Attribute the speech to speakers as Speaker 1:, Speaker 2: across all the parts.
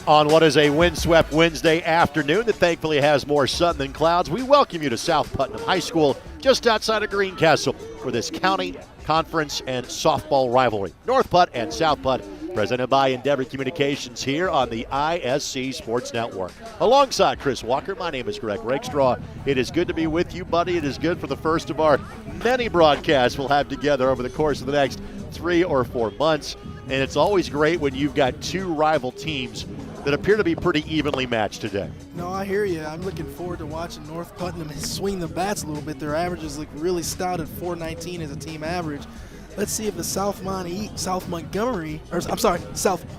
Speaker 1: On what is a windswept Wednesday afternoon that thankfully has more sun than clouds, we welcome you to South Putnam High School, just outside of Greencastle, for this county, conference, and softball rivalry. North Putt and South Putt, presented by Endeavor Communications here on the ISC Sports Network. Alongside Chris Walker, my name is Greg Rakestraw. It is good to be with you, buddy. It is good for the first of our many broadcasts we'll have together over the course of the next 3 or 4 months. And it's always great when you've got two rival teams that appear to be pretty evenly matched today.
Speaker 2: No, I hear you. I'm looking forward to watching North Putnam swing the bats a little bit. Their averages look really stout at .419 as a team average. Let's see if the South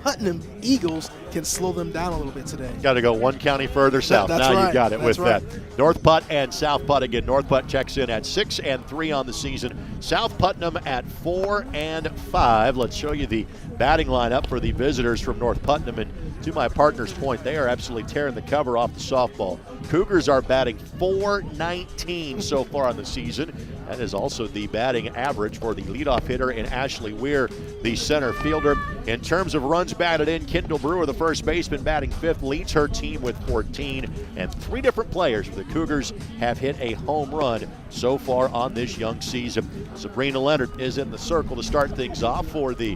Speaker 2: Putnam Eagles can slow them down a little bit today.
Speaker 1: Got to go one county further south.
Speaker 2: That's
Speaker 1: now
Speaker 2: right.
Speaker 1: You got it.
Speaker 2: That's
Speaker 1: with
Speaker 2: right.
Speaker 1: that. North Putt and South Putt again. North Putt checks in at 6-3 on the season. South Putnam at 4-5. Let's show you the batting lineup for the visitors from North Putnam. And to my partner's point, they are absolutely tearing the cover off the softball. Cougars are batting .419 so far on the season. That is also the batting average for the leadoff hitter in Ashley Weir, the center fielder. In terms of runs batted in, Kendall Brewer, the first baseman, batting fifth, leads her team with 14. And 3 different players for the Cougars have hit a home run so far on this young season. Sabrina Leonard is in the circle to start things off for the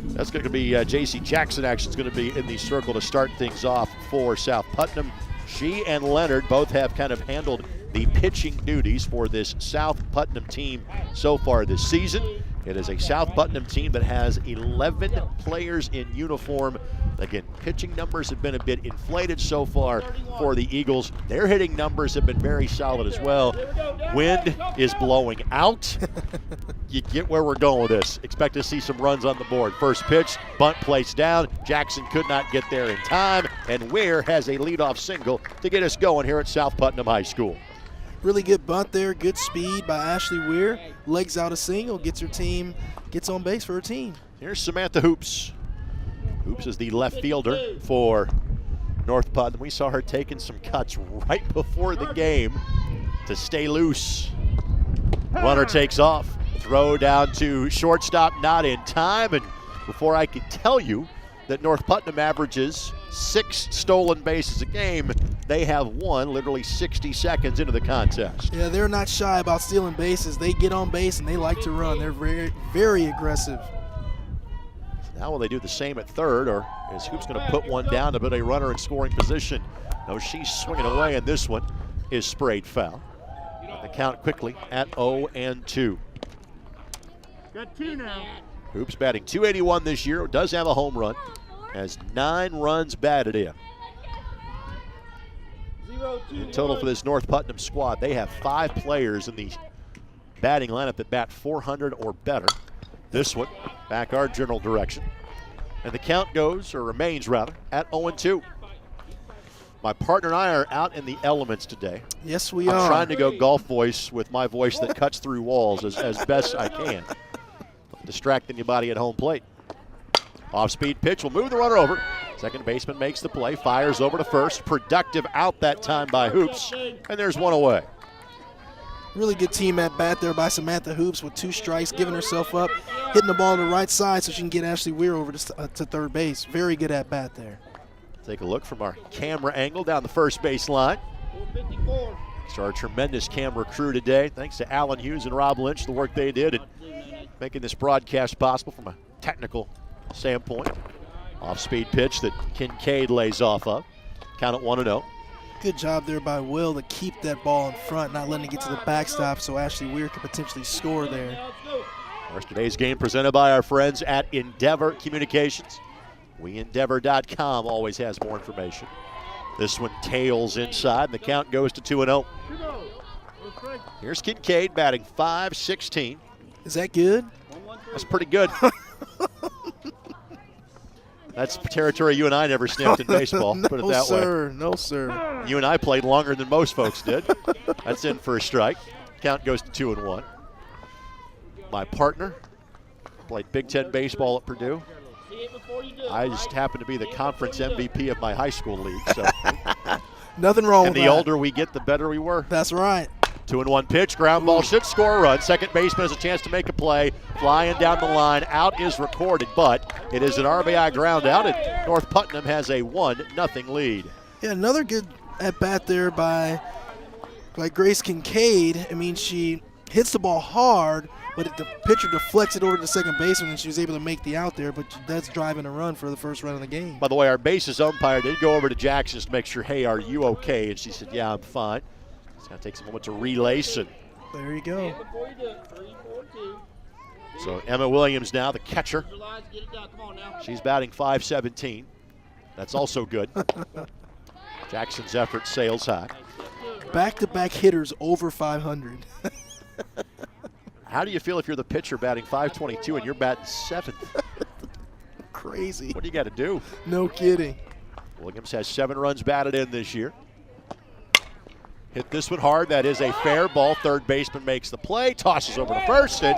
Speaker 1: That's going to be J.C. Jackson actually is going to be in the circle to start things off for South Putnam. She and Leonard both have kind of handled the pitching duties for this South Putnam team so far this season. It is a South Putnam team that has 11 players in uniform. Again, pitching numbers have been a bit inflated so far for the Eagles. Their hitting numbers have been very solid as well. Wind is blowing out. You get where we're going with this. Expect to see some runs on the board. First pitch, bunt placed down. Jackson could not get there in time, and Weir has a leadoff single to get us going here at South Putnam High School.
Speaker 2: Really good bunt there, good speed by Ashley Weir. Legs out a single, gets on base for her team.
Speaker 1: Here's Samantha Hoops. Hoops is the left fielder for North Putnam. We saw her taking some cuts right before the game to stay loose. Runner takes off. Throw down to shortstop, not in time. And before I could tell you that North Putnam averages 6 stolen bases a game, they have won literally 60 seconds into the contest.
Speaker 2: Yeah, they're not shy about stealing bases. They get on base and they like to run. They're very, very aggressive.
Speaker 1: Now will they do the same at third, or is Hoops going to put one down to put a runner in scoring position? No, she's swinging away, and this one is sprayed foul. The count quickly at 0-2.
Speaker 3: Got 2 now.
Speaker 1: Hoops batting .281 this year, does have a home run, has 9 runs batted in. In total for this North Putnam squad, they have 5 players in the batting lineup that bat .400 or better. This one back our general direction. And the count goes, or remains rather, at 0-2. My partner and I are out in the elements today.
Speaker 2: Yes, we
Speaker 1: I'm
Speaker 2: are.
Speaker 1: trying to go golf voice with my voice that cuts through walls as best I can. Don't distract anybody at home plate. Off-speed pitch will move the runner over. Second baseman makes the play, fires over to first. Productive out that time by Hoops, and there's one away.
Speaker 2: Really good team at bat there by Samantha Hoops with 2 strikes, giving herself up, hitting the ball to the right side so she can get Ashley Weir over to third base. Very good at bat there.
Speaker 1: Take a look from our camera angle down the first base line. It's our tremendous camera crew today. Thanks to Alan Hughes and Rob Lynch, the work they did in making this broadcast possible from a technical standpoint. Off-speed pitch that Kincaid lays off of. Count at 1-0.
Speaker 2: Good job there by Will to keep that ball in front, not letting it get to the backstop so Ashley Weir could potentially score there.
Speaker 1: Of today's game presented by our friends at Endeavor Communications. WeEndeavor.com always has more information. This one tails inside, and the count goes to 2-0. Here's Kincaid batting .516.
Speaker 2: Is that good?
Speaker 1: That's pretty good. That's territory you and I never sniffed in baseball, put it that way.
Speaker 2: No, sir.
Speaker 1: You and I played longer than most folks did. That's in for a strike. Count goes to 2-1. My partner played Big Ten baseball at Purdue. I just happen to be the conference MVP of my high school league. So
Speaker 2: Nothing wrong with that.
Speaker 1: And the older we get, the better we were.
Speaker 2: That's right.
Speaker 1: 2-1 pitch, ground ball, should score a run. Second baseman has a chance to make a play. Flying down the line, out is recorded, but it is an RBI ground out, and North Putnam has a 1-0 lead.
Speaker 2: Yeah, another good at-bat there by Grace Kincaid. I mean, she hits the ball hard, but the pitcher deflects it over to the second baseman, and she was able to make the out there, but that's driving a run for the first run of the game.
Speaker 1: By the way, our bases umpire did go over to Jackson just to make sure, hey, are you okay? And she said, yeah, I'm fine. It's going to take a moment to relace it.
Speaker 2: There you go.
Speaker 1: So Emma Williams now, the catcher. She's batting .517. That's also good. Jackson's effort sails high.
Speaker 2: Back-to-back hitters over 500.
Speaker 1: How do you feel if you're the pitcher batting .522 and you're batting 7th?
Speaker 2: Crazy.
Speaker 1: What do you got to do?
Speaker 2: No kidding.
Speaker 1: Williams has 7 runs batted in this year. Hit this one hard. That is a fair ball. Third baseman makes the play, tosses over to first, and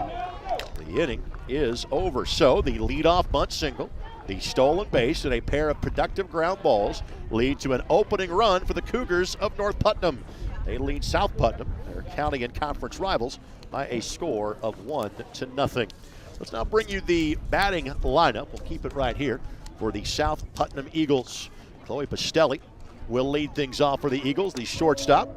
Speaker 1: the inning is over. So the leadoff bunt single, the stolen base, and a pair of productive ground balls lead to an opening run for the Cougars of North Putnam. They lead South Putnam, their county and conference rivals, by a score of 1-0. Let's now bring you the batting lineup. We'll keep it right here for the South Putnam Eagles. Chloe Pastelli will lead things off for the Eagles, the shortstop.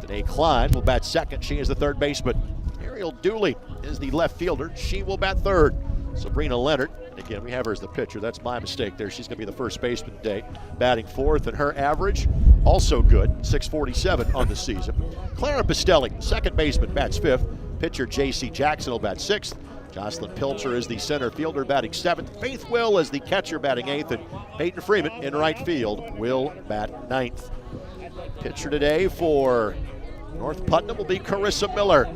Speaker 1: Danae Klein will bat second. She is the third baseman. Ariel Dooley is the left fielder. She will bat third. Sabrina Leonard, and again, we have her as the pitcher. That's my mistake there. She's going to be the first baseman today, batting fourth, and her average also good, .647 on the season. Clara Pastelli, second baseman, bats fifth. Pitcher J.C. Jackson will bat sixth. Jocelyn Pilcher is the center fielder, batting seventh. Faith Will is the catcher, batting eighth, and Peyton Freeman in right field will bat ninth. Pitcher today for North Putnam will be Carissa Miller.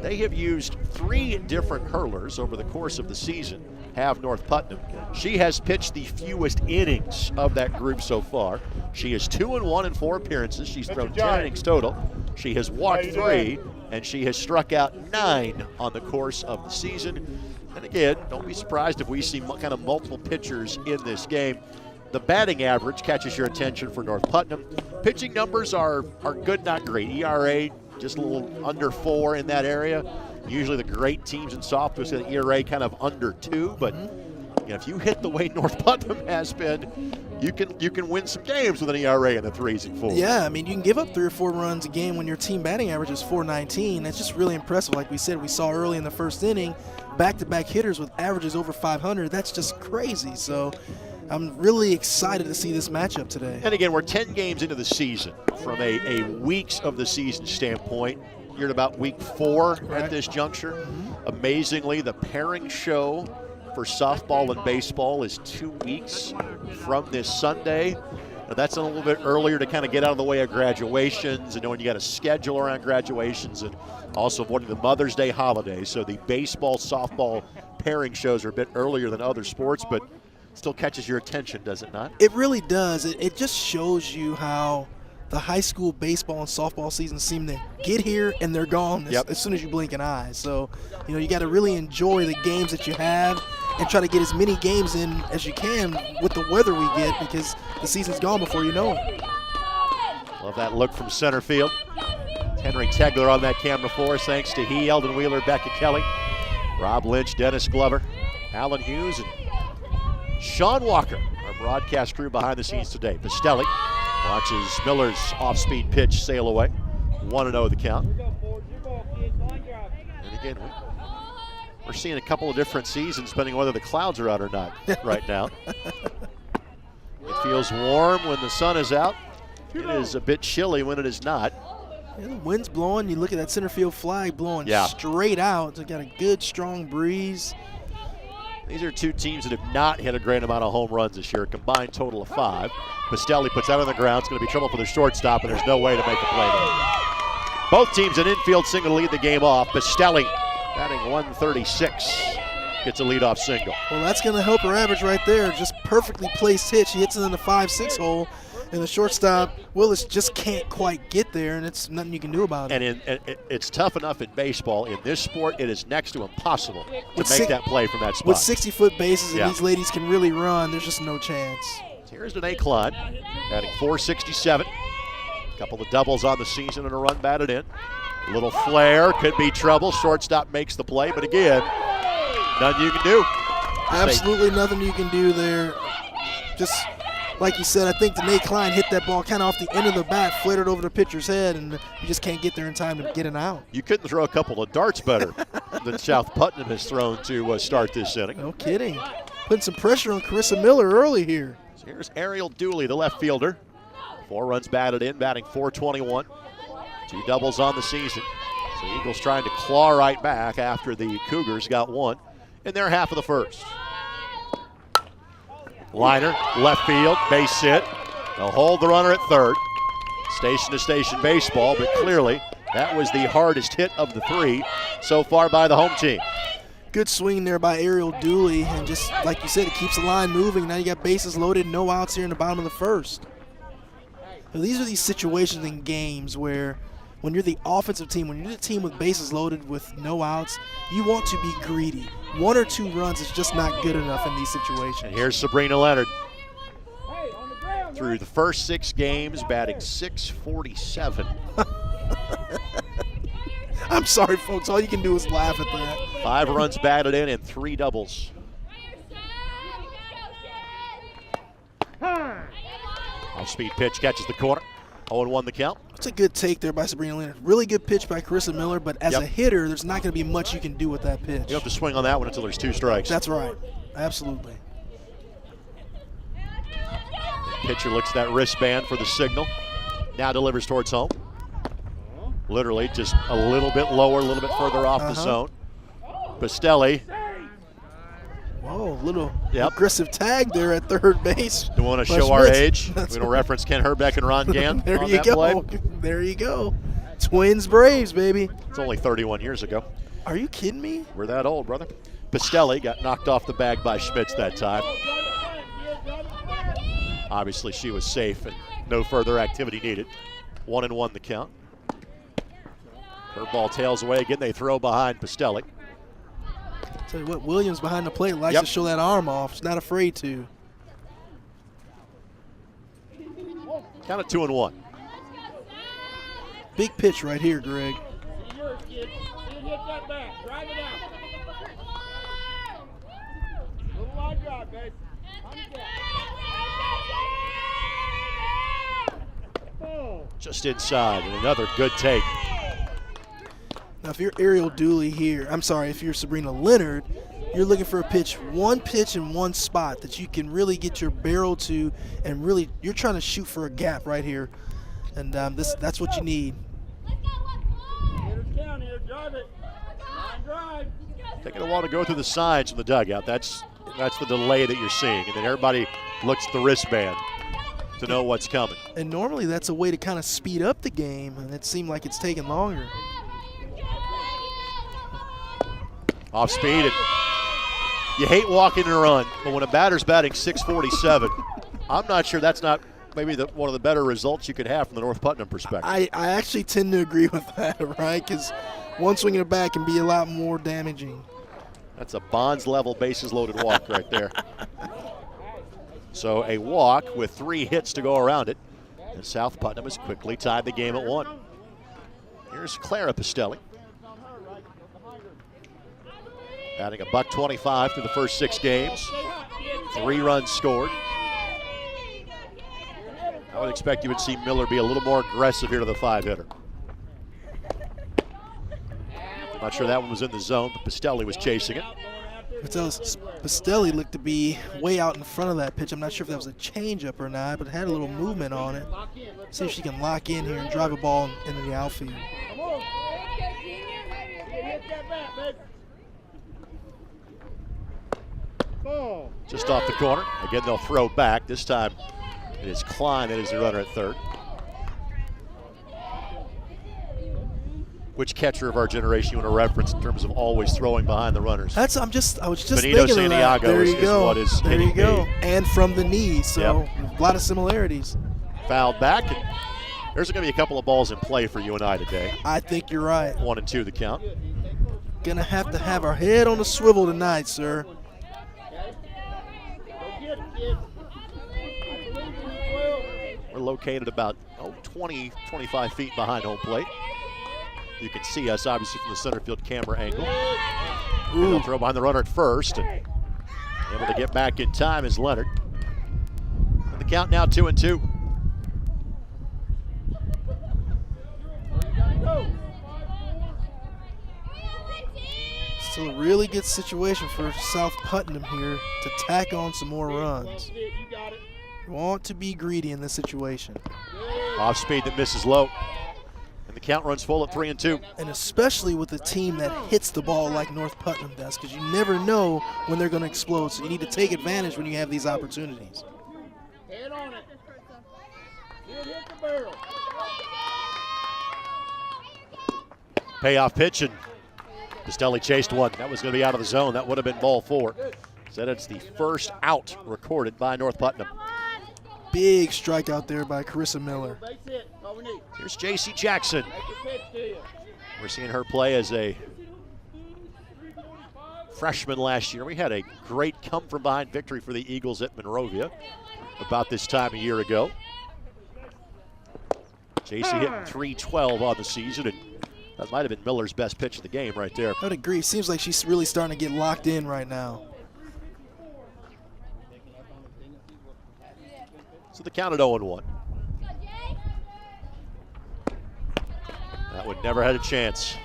Speaker 1: They have used 3 different hurlers over the course of the season, have North Putnam. She has pitched the fewest innings of that group so far. She is 2-1 in 4 appearances. She's thrown 10 innings total. She has walked 3, and she has struck out 9 on the course of the season. And again, don't be surprised if we see kind of multiple pitchers in this game. The batting average catches your attention for North Putnam. Pitching numbers are good, not great. ERA just a little under 4 in that area. Usually the great teams in softball see the ERA kind of under 2, but you know, if you hit the way North Putnam has been, you can win some games with an ERA in the 3s and 4s.
Speaker 2: Yeah, I mean, you can give up 3 or 4 runs a game when your team batting average is .419. That's just really impressive. Like we said, we saw early in the first inning, back-to-back hitters with averages over 500. That's just crazy. So I'm really excited to see this matchup today.
Speaker 1: And again, we're 10 games into the season. From a weeks of the season standpoint, you're at about week 4 at this juncture. Amazingly, the pairing show for softball and baseball is 2 weeks from this Sunday. Now, that's a little bit earlier to kind of get out of the way of graduations and knowing you got a schedule around graduations and also avoiding the Mother's Day holiday. So the baseball, softball pairing shows are a bit earlier than other sports, but still catches your attention, does it not?
Speaker 2: It really does. It just shows you how the high school baseball and softball season seem to get here and they're gone as soon as you blink an eye. So, you know, you got to really enjoy the games that you have and try to get as many games in as you can with the weather we get, because the season's gone before you know it.
Speaker 1: Love that look from center field. Henry Tegler on that camera for us, thanks to he, Eldon Wheeler, Becca Kelly, Rob Lynch, Dennis Glover, Alan Hughes, and Sean Walker, our broadcast crew behind the scenes today. Pastelli watches Miller's off-speed pitch sail away. 1-0 the count. And again, we're seeing a couple of different seasons depending on whether the clouds are out or not right now. It feels warm when the sun is out. It is a bit chilly when it is not.
Speaker 2: Yeah, the wind's blowing. You look at that center field flag blowing straight out. It's got a good, strong breeze.
Speaker 1: These are 2 teams that have not hit a great amount of home runs this year, a combined total of 5. Pastelli puts that on the ground. It's going to be trouble for the shortstop, and there's no way to make a play there. Both teams an infield single to lead the game off. Pastelli batting 136, gets a leadoff single.
Speaker 2: Well, that's going to help her average right there. Just perfectly placed hit. She hits it in the 5-6 hole, and the shortstop, Willis, just can't quite get there, and it's nothing you can do about it.
Speaker 1: And it's tough enough in baseball. In this sport, it is next to impossible to make that play from that spot.
Speaker 2: With 60-foot bases, and these ladies can really run, there's just no chance.
Speaker 1: Here's Danae Klein, batting .467. A couple of doubles on the season and a run batted in. A little flare, could be trouble. Shortstop makes the play, but again, nothing you can do.
Speaker 2: Absolutely nothing you can do there. Just like you said, I think Danae Klein hit that ball kind of off the end of the bat, flitted over the pitcher's head, and you just can't get there in time to get an out.
Speaker 1: You couldn't throw a couple of darts better than South Putnam has thrown to start this inning.
Speaker 2: No kidding. Putting some pressure on Carissa Miller early here.
Speaker 1: So here's Ariel Dooley, the left fielder. 4 runs batted in, batting .421. 2 doubles on the season. So Eagles trying to claw right back after the Cougars got 1 in their half of the first. Liner, left field, base hit. They'll hold the runner at third. Station-to-station baseball, but clearly that was the hardest hit of the 3 so far by the home team.
Speaker 2: Good swing there by Ariel Dooley, and just like you said, it keeps the line moving. Now you got bases loaded, no outs here in the bottom of the first. So these are these situations in games where when you're the offensive team, when you're the team with bases loaded with no outs, you want to be greedy. 1 or 2 runs is just not good enough in these situations.
Speaker 1: And here's Sabrina Leonard. Through the first 6 games, batting .647.
Speaker 2: I'm sorry, folks. All you can do is laugh at that.
Speaker 1: 5 runs batted in and 3 doubles. Off-speed pitch catches the corner. 0-1 the count.
Speaker 2: It's a good take there by Sabrina Leonard. Really good pitch by Carissa Miller, but as a hitter, there's not going to be much you can do with that pitch.
Speaker 1: You have to swing on that one until there's 2 strikes.
Speaker 2: That's right. Absolutely.
Speaker 1: The pitcher looks at that wristband for the signal. Now delivers towards home. Literally just a little bit lower, a little bit further off the zone. Pastelli.
Speaker 2: Whoa, little aggressive tag there at third base.
Speaker 1: Do we want to show our age? We don't reference Ken Herbeck and Ron Gann
Speaker 2: there
Speaker 1: on
Speaker 2: you
Speaker 1: that
Speaker 2: go.
Speaker 1: play.
Speaker 2: There you go. Twins Braves, baby.
Speaker 1: It's only 31 years ago.
Speaker 2: Are you kidding me?
Speaker 1: We're that old, brother. Pastelli got knocked off the bag by Schmitz that time. Obviously, she was safe and no further activity needed. 1-1 the count. Curveball tails away again. They throw behind Pastelli.
Speaker 2: Tell you what, Williams behind the plate likes to show that arm off. She's not afraid to.
Speaker 1: Count of 2-1.
Speaker 2: Big pitch right here, Greg.
Speaker 1: Just inside, and another good take.
Speaker 2: Now, if you're Ariel Dooley here, if you're Sabrina Leonard, you're looking for a pitch, one pitch in one spot that you can really get your barrel to, and really, you're trying to shoot for a gap right here, and that's what you need.
Speaker 1: Taking a while to go through the signs from the dugout. That's the delay that you're seeing, and then everybody looks at the wristband to know what's coming.
Speaker 2: And normally that's a way to kind of speed up the game, and it seemed like it's taking longer.
Speaker 1: Off speed, and you hate walking and run, but when a batter's batting .647, I'm not sure that's not maybe one of the better results you could have from the North Putnam perspective.
Speaker 2: I actually tend to agree with that, right? Because one swing in the back can be a lot more damaging.
Speaker 1: That's a Bonds level bases loaded walk right there. So a walk with 3 hits to go around it, and South Putnam has quickly tied the game at 1. Here's Clara Pastelli. Batting a .125 through the first 6 games. 3 runs scored. I would expect you would see Miller be a little more aggressive here to the 5-hitter. Not sure that one was in the zone, but Pastelli was chasing it.
Speaker 2: Pastelli looked to be way out in front of that pitch. I'm not sure if that was a changeup or not, but it had a little movement on it. See if she can lock in here and drive a ball into the outfield.
Speaker 1: Just off the corner. Again, they'll throw back. This time it is Klein that is the runner at third. Which catcher of our generation you want to reference in terms of always throwing behind the runners?
Speaker 2: I was just
Speaker 1: Benito
Speaker 2: thinking
Speaker 1: Santiago
Speaker 2: of that. There you go.
Speaker 1: What is
Speaker 2: there you
Speaker 1: hitting
Speaker 2: go.
Speaker 1: me.
Speaker 2: And from the knee, so a lot of similarities.
Speaker 1: Fouled back. And there's going to be a couple of balls in play for you and I today.
Speaker 2: I think you're right.
Speaker 1: 1-2 the count.
Speaker 2: Gonna have our head on the swivel tonight, sir.
Speaker 1: We're located about 20, 25 feet behind home plate. You can see us, obviously, from the center field camera angle. They'll throw behind the runner at first. And able to get back in time is Leonard. And the count now 2-2.
Speaker 2: Still a really good situation for South Putnam here to tack on some more runs. You want to be greedy in this situation.
Speaker 1: Off speed that misses low. And the count runs full at 3-2.
Speaker 2: And especially with a team that hits the ball like North Putnam does, because you never know when they're going to explode. So you need to take advantage when you have these opportunities.
Speaker 3: Head on it. Hit the barrel.
Speaker 1: Payoff pitch, and Pistelli chased one. That was going to be out of the zone. That would have been ball 4. Said it's the first out recorded by North Putnam.
Speaker 2: Big strikeout there by Carissa Miller.
Speaker 1: Here's J.C. Jackson. We're seeing her play as a freshman last year. We had a great come-from-behind victory for the Eagles at Monrovia about this time a year ago. J.C. hitting .312 on the season, and that might have been Miller's best pitch of the game right there.
Speaker 2: I would agree. Seems like she's really starting to get locked in right now.
Speaker 1: So the count at 0-1. That would never had a chance.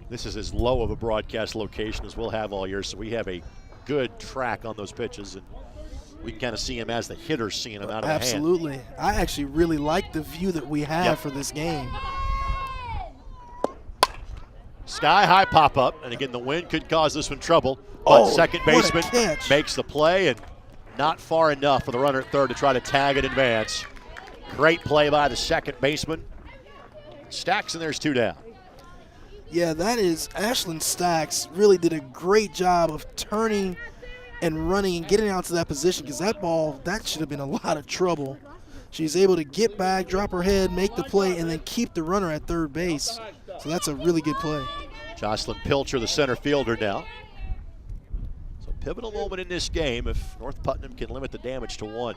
Speaker 1: This is as low of a broadcast location as we'll have all year, so we have a good track on those pitches, and we can kind of see them as the hitter's seeing them out of the hand.
Speaker 2: Absolutely. I actually really like the view that we have for this game.
Speaker 1: Sky high pop up, and again, the wind could cause this one trouble, but second baseman makes the play, and not far enough for the runner at third to try to tag it in advance. Great play by the second baseman. Stacks, and there's 2 down.
Speaker 2: Yeah, that is, Ashlyn Stacks really did a great job of turning and running and getting out to that position, because that ball, that should have been a lot of trouble. She's able to get back, drop her head, make the play, and then keep the runner at third base. So that's a really good play.
Speaker 1: Jocelyn Pilcher, the center fielder now. So pivotal moment in this game if North Putnam can limit the damage to 1.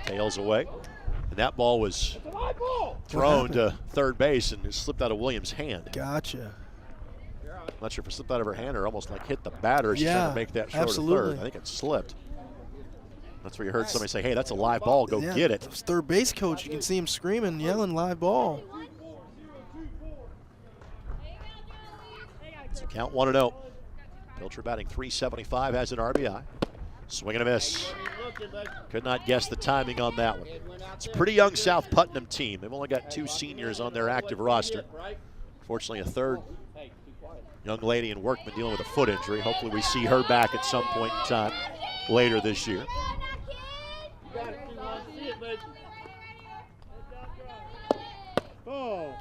Speaker 1: Tails away. And that ball was thrown to third base and it slipped out of Williams' hand.
Speaker 2: Gotcha.
Speaker 1: I'm not sure if it slipped out of her hand or almost like hit the batter. She's trying to make that throw to third. I think it slipped. That's where you heard somebody say, hey, that's a live ball, go get it.
Speaker 2: Third base coach, you can see him screaming, yelling live ball.
Speaker 1: So count 1-0. Pilcher batting .375, has an RBI. Swing and a miss. Could not guess the timing on that one. It's a pretty young South Putnam team. They've only got 2 seniors on their active roster. Fortunately, a third young lady in Workman dealing with a foot injury. Hopefully we see her back at some point in time later this year.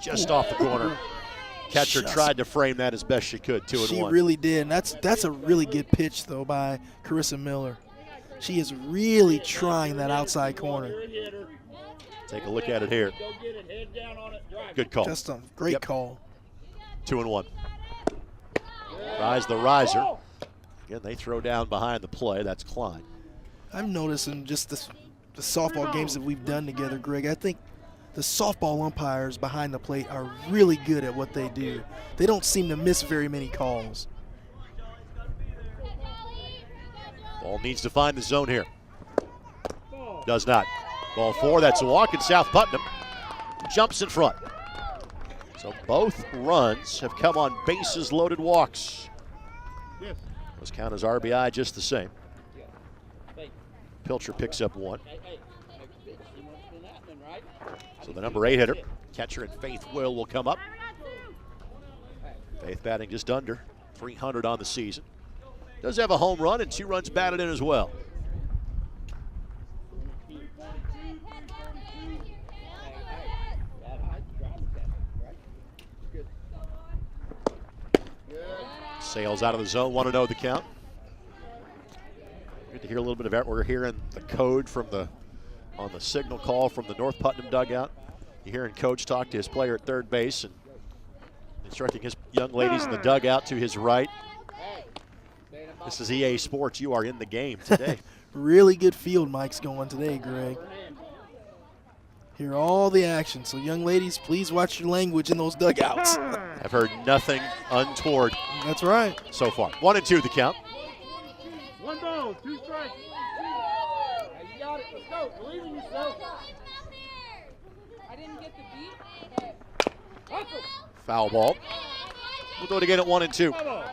Speaker 1: Just off the corner. Catcher tried to frame that as best she could, 2-1.
Speaker 2: She really did, and that's a really good pitch, though, by Carissa Miller. She is really trying that outside corner.
Speaker 1: Take a look at it here. Good call.
Speaker 2: Just a great call.
Speaker 1: 2-1. Rise the riser. Again, they throw down behind the play. That's Klein.
Speaker 2: I'm noticing just the softball games that we've done together, Greg. I think the softball umpires behind the plate are really good at what they do. They don't seem to miss very many calls.
Speaker 1: Ball needs to find the zone here. Does not. Ball 4, that's a walk, and South Putnam jumps in front. So both runs have come on bases loaded walks. Those count as RBI just the same. Pilcher picks up 1. So the number 8 hitter, catcher and Faith will come up. Faith batting just under 300 on the season. Does have a home run and 2 runs batted in as well. Sails out of the zone, 1-0 the count. Good to hear a little bit of that. We're hearing the code from on the signal call from the North Putnam dugout. You're hearing Coach talk to his player at third base and instructing his young ladies in the dugout to his right. This is EA Sports. You are in the game today.
Speaker 2: Really good field Mike's going today, Greg. Hear all the action. So young ladies, please watch your language in those dugouts.
Speaker 1: I've heard nothing untoward.
Speaker 2: That's right.
Speaker 1: So far. 1-2 the count.
Speaker 3: 1 ball, 2 strikes. Yeah, you got it. Let's go. Believe in yourself.
Speaker 4: I didn't get the beat.
Speaker 1: Foul ball. We'll do it again at 1-2.
Speaker 3: Hey.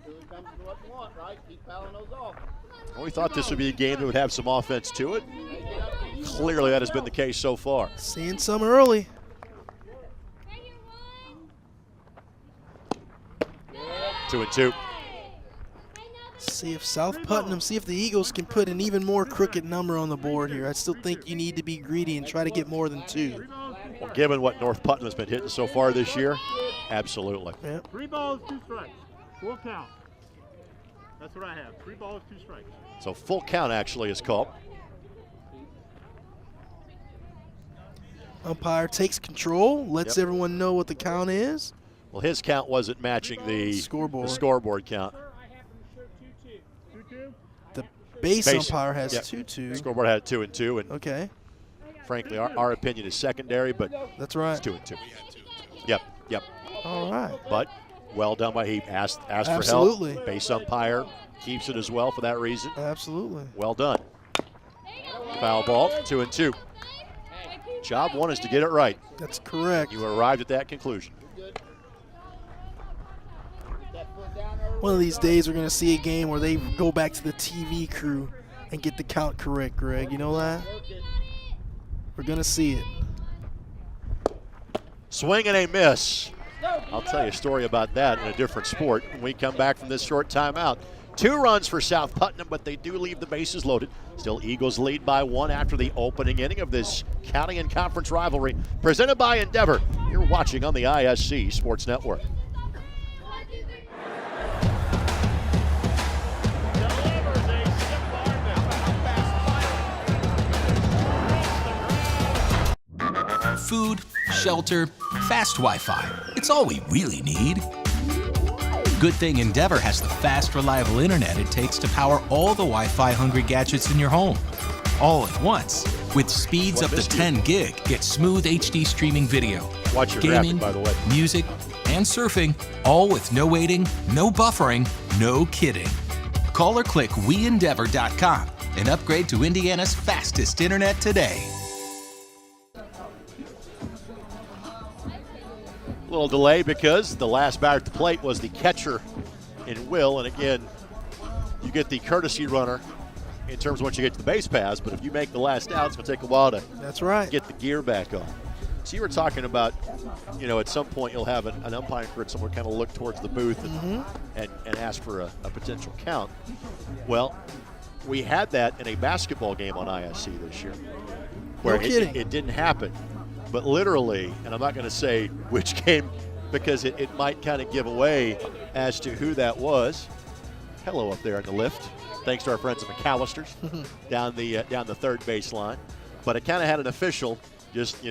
Speaker 3: Here comes to what you want, right? Keep fouling those off.
Speaker 1: Well, we thought this would be a game that would have some offense to it. Clearly that has been the case so far.
Speaker 2: Seeing some early.
Speaker 1: Two and two.
Speaker 2: See if South Putnam, see if the Eagles can put an even more crooked number on the board here. I still think you need to be greedy and try to get more than 2.
Speaker 1: Well, given what North Putnam has been hitting so far this year, absolutely.
Speaker 2: Yep.
Speaker 3: 3 balls, 2 strikes. Full count. That's what I have. 3 balls, 2 strikes.
Speaker 1: So full count actually is called.
Speaker 2: Umpire takes control, lets everyone know what the count is.
Speaker 1: Well, his count wasn't matching the scoreboard count.
Speaker 2: The base umpire has 2-2.
Speaker 1: Scoreboard had 2 and 2, and
Speaker 2: okay.
Speaker 1: Frankly, our opinion is secondary, but
Speaker 2: that's right.
Speaker 1: It's 2 and 2. Yep.
Speaker 2: All right.
Speaker 1: But well done by he asked for
Speaker 2: Absolutely.
Speaker 1: help. Base umpire keeps it as well for that reason.
Speaker 2: Absolutely.
Speaker 1: Well done. Foul ball, 2 and 2. Job 1 is to get it right.
Speaker 2: That's correct.
Speaker 1: You arrived at that conclusion.
Speaker 2: One of these days we're going to see a game where they go back to the TV crew and get the count correct, Greg. You know that? We're going to see it.
Speaker 1: Swing and a miss. I'll tell you a story about that in a different sport when we come back from this short timeout. 2 runs for South Putnam, but they do leave the bases loaded. Still Eagles lead by 1 after the opening inning of this county and conference rivalry presented by Endeavor. You're watching on the ISC Sports Network.
Speaker 5: Food, shelter, fast Wi-Fi. It's all we really need. Good thing Endeavor has the fast, reliable internet it takes to power all the Wi-Fi hungry gadgets in your home. All at once. With speeds up to 10 gig, get smooth HD streaming video.
Speaker 1: Watch your
Speaker 5: gaming,
Speaker 1: graphic, by the way.
Speaker 5: Music, and surfing, all with no waiting, no buffering, no kidding. Call or click WeEndeavor.com and upgrade to Indiana's fastest internet today.
Speaker 1: A little delay because the last batter at the plate was the catcher in Will, and again, you get the courtesy runner in terms of once you get to the base paths, but if you make the last out, it's going to take a while to get the gear back on. So you were talking about, at some point you'll have an umpiring crew somewhere kind of look towards the booth and ask for a potential count. Well, we had that in a basketball game on ISC this year where it didn't happen. But literally, and I'm not going to say which game because it might kind of give away as to who that was. Hello up there in the lift. Thanks to our friends at McAllister's down the third baseline. But it kind of had an official just,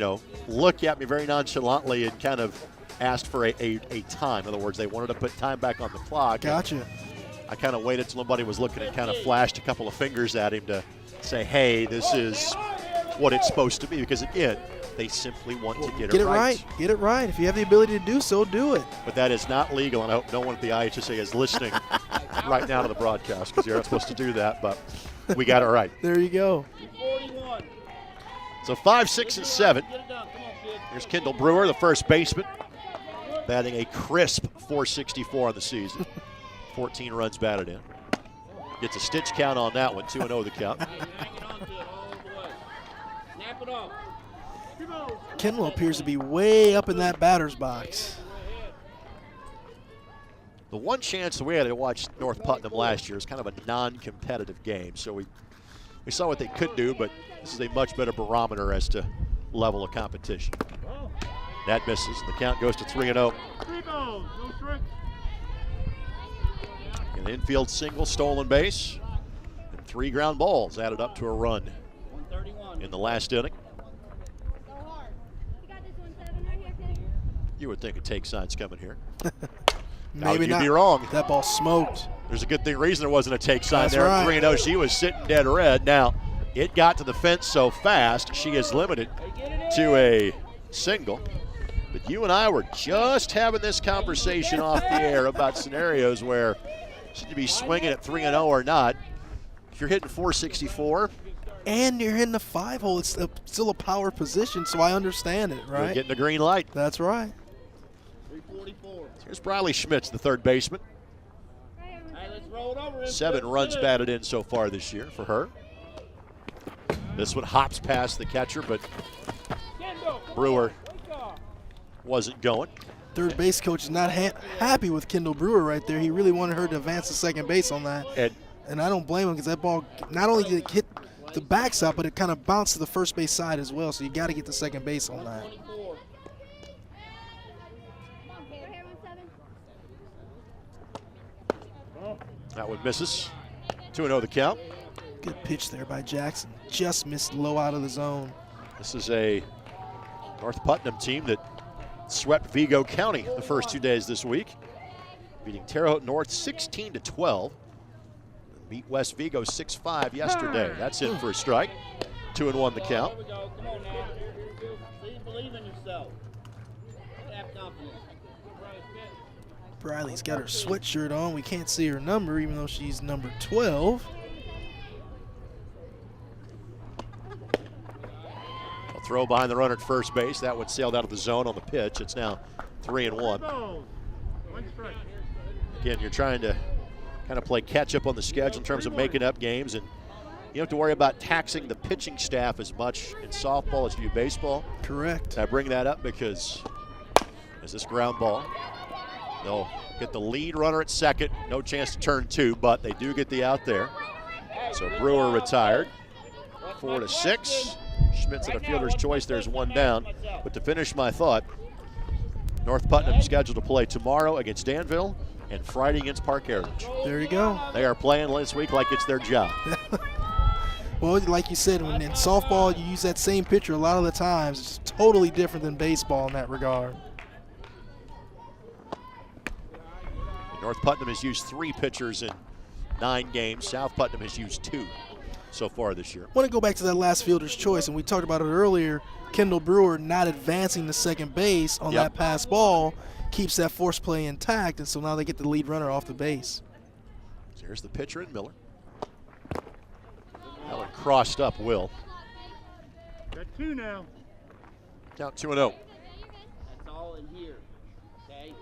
Speaker 1: look at me very nonchalantly and kind of asked for a time. In other words, they wanted to put time back on the clock.
Speaker 2: Gotcha.
Speaker 1: I kind of waited till nobody was looking and kind of flashed a couple of fingers at him to say, hey, this is what it's supposed to be. Because, again, they simply want to get it right.
Speaker 2: Get it right. If you have the ability to do so, do it.
Speaker 1: But that is not legal, and I hope no one at the IHSAA is listening right now to the broadcast because you're not supposed to do that, but we got it right.
Speaker 2: There you go.
Speaker 3: 41.
Speaker 1: So 5, 6, and 7. Here's Kendall Brewer, the first baseman, batting a crisp .464 on the season. 14 runs batted in. Gets a stitch count on that one, 2-0 the count.
Speaker 3: Snap it off.
Speaker 2: Kendall appears to be way up in that batter's box.
Speaker 1: The one chance that we had to watch North Putnam last year is kind of a non-competitive game, so we saw what they could do, but this is a much better barometer as to level of competition. That misses, and the count goes to 3-0.
Speaker 3: 3 balls, no strikes.
Speaker 1: An infield single, stolen base, and 3 ground balls added up to a run
Speaker 3: 131.
Speaker 1: in the last inning. You would think a take sign's coming here.
Speaker 2: Maybe
Speaker 1: you'd
Speaker 2: not.
Speaker 1: be wrong.
Speaker 2: That ball smoked.
Speaker 1: There's a good reason there wasn't a take sign
Speaker 2: That's
Speaker 1: there.
Speaker 2: Right.
Speaker 1: 3-0, she was sitting dead red. Now, It got to the fence so fast, she is limited to a single. But you and I were just having this conversation off the air about scenarios where should you be swinging at 3-0 or not. If you're hitting 464.
Speaker 2: And you're hitting the 5-hole, it's still a power position, so I understand it, right?
Speaker 1: You're getting a green light.
Speaker 2: That's right.
Speaker 3: 344.
Speaker 1: Here's Briley Schmitz, the third baseman.
Speaker 3: Hey, let's roll it over.
Speaker 1: 7 runs batted in so far this year for her. This one hops past the catcher, but Brewer wasn't going.
Speaker 2: Third base coach is not happy with Kendall Brewer right there. He really wanted her to advance to second base on that. And I don't blame him because that ball not only did it hit the backside, but it kind of bounced to the first base side as well. So you got to get to second base on that.
Speaker 1: That one misses. 2-0 the count.
Speaker 2: Good pitch there by Jackson. Just missed low out of the zone.
Speaker 1: This is a North Putnam team that swept Vigo County the first 2 days this week, beating Terre Haute North 16-12. Beat West Vigo 6-5 yesterday. That's in for a strike. 2-1 the count.
Speaker 3: Come on now. See, believe in yourself. Have confidence.
Speaker 2: Briley's got her sweatshirt on. We can't see her number, even though she's number 12.
Speaker 1: A throw behind the runner at first base. That one sailed out of the zone on the pitch. It's now 3-1. Again, you're trying to kind of play catch up on the schedule in terms of making up games, and you don't have to worry about taxing the pitching staff as much in softball as you do baseball.
Speaker 2: Correct.
Speaker 1: I bring that up because as this ground ball, they'll get the lead runner at second. No chance to turn 2, but they do get the out there. So Brewer retired. 4-6. Schmitz at a fielder's choice. There's one down. But to finish my thought, North Putnam scheduled to play tomorrow against Danville and Friday against Park Heritage.
Speaker 2: There you go.
Speaker 1: They are playing this week like it's their job.
Speaker 2: Well, like you said, when in softball you use that same pitcher a lot of the times. It's totally different than baseball in that regard.
Speaker 1: North Putnam has used 3 pitchers in 9 games. South Putnam has used 2 so far this year.
Speaker 2: I want to go back to that last fielder's choice, and we talked about it earlier. Kendall Brewer not advancing to second base on that pass ball keeps that force play intact, and so now they get the lead runner off the base.
Speaker 1: So here's the pitcher in Miller. That one crossed up Will.
Speaker 3: Got 2 now.
Speaker 1: Count 2-0.
Speaker 3: That's all in here. Okay?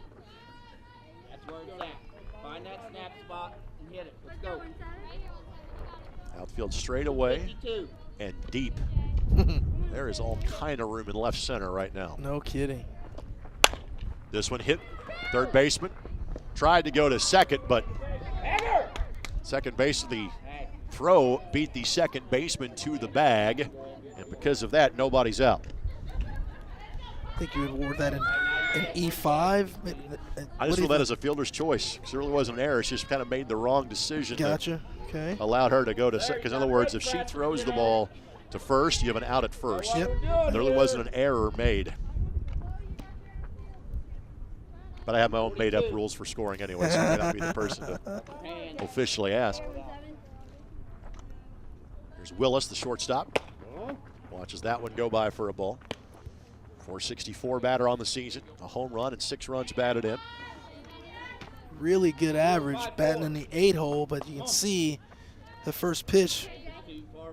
Speaker 3: That's where it's at. Find that snap spot and hit it. Let's go.
Speaker 1: Outfield straight away
Speaker 3: 52.
Speaker 1: and deep. There is all kind of room in left center right now.
Speaker 2: No kidding.
Speaker 1: This one hit third baseman. Tried to go to second, but second base of the throw beat the second baseman to the bag. And because of that, nobody's out.
Speaker 2: I think you would award that an E5.
Speaker 1: I just feel that as a fielder's choice. It really wasn't an error. She just kind of made the wrong decision.
Speaker 2: Gotcha. Okay.
Speaker 1: Allowed her to go to second. Because in other words, if she throws the ball to first, you have an out at first.
Speaker 2: Yep.
Speaker 1: There really wasn't an error made. But I have my own made-up rules for scoring anyway, so I may not be the person to officially ask. There's Willis, the shortstop. Watches that one go by for a ball. 464 batter on the season. A home run and 6 runs batted in.
Speaker 2: Really good average batting in the 8-hole, but you can see the first pitch,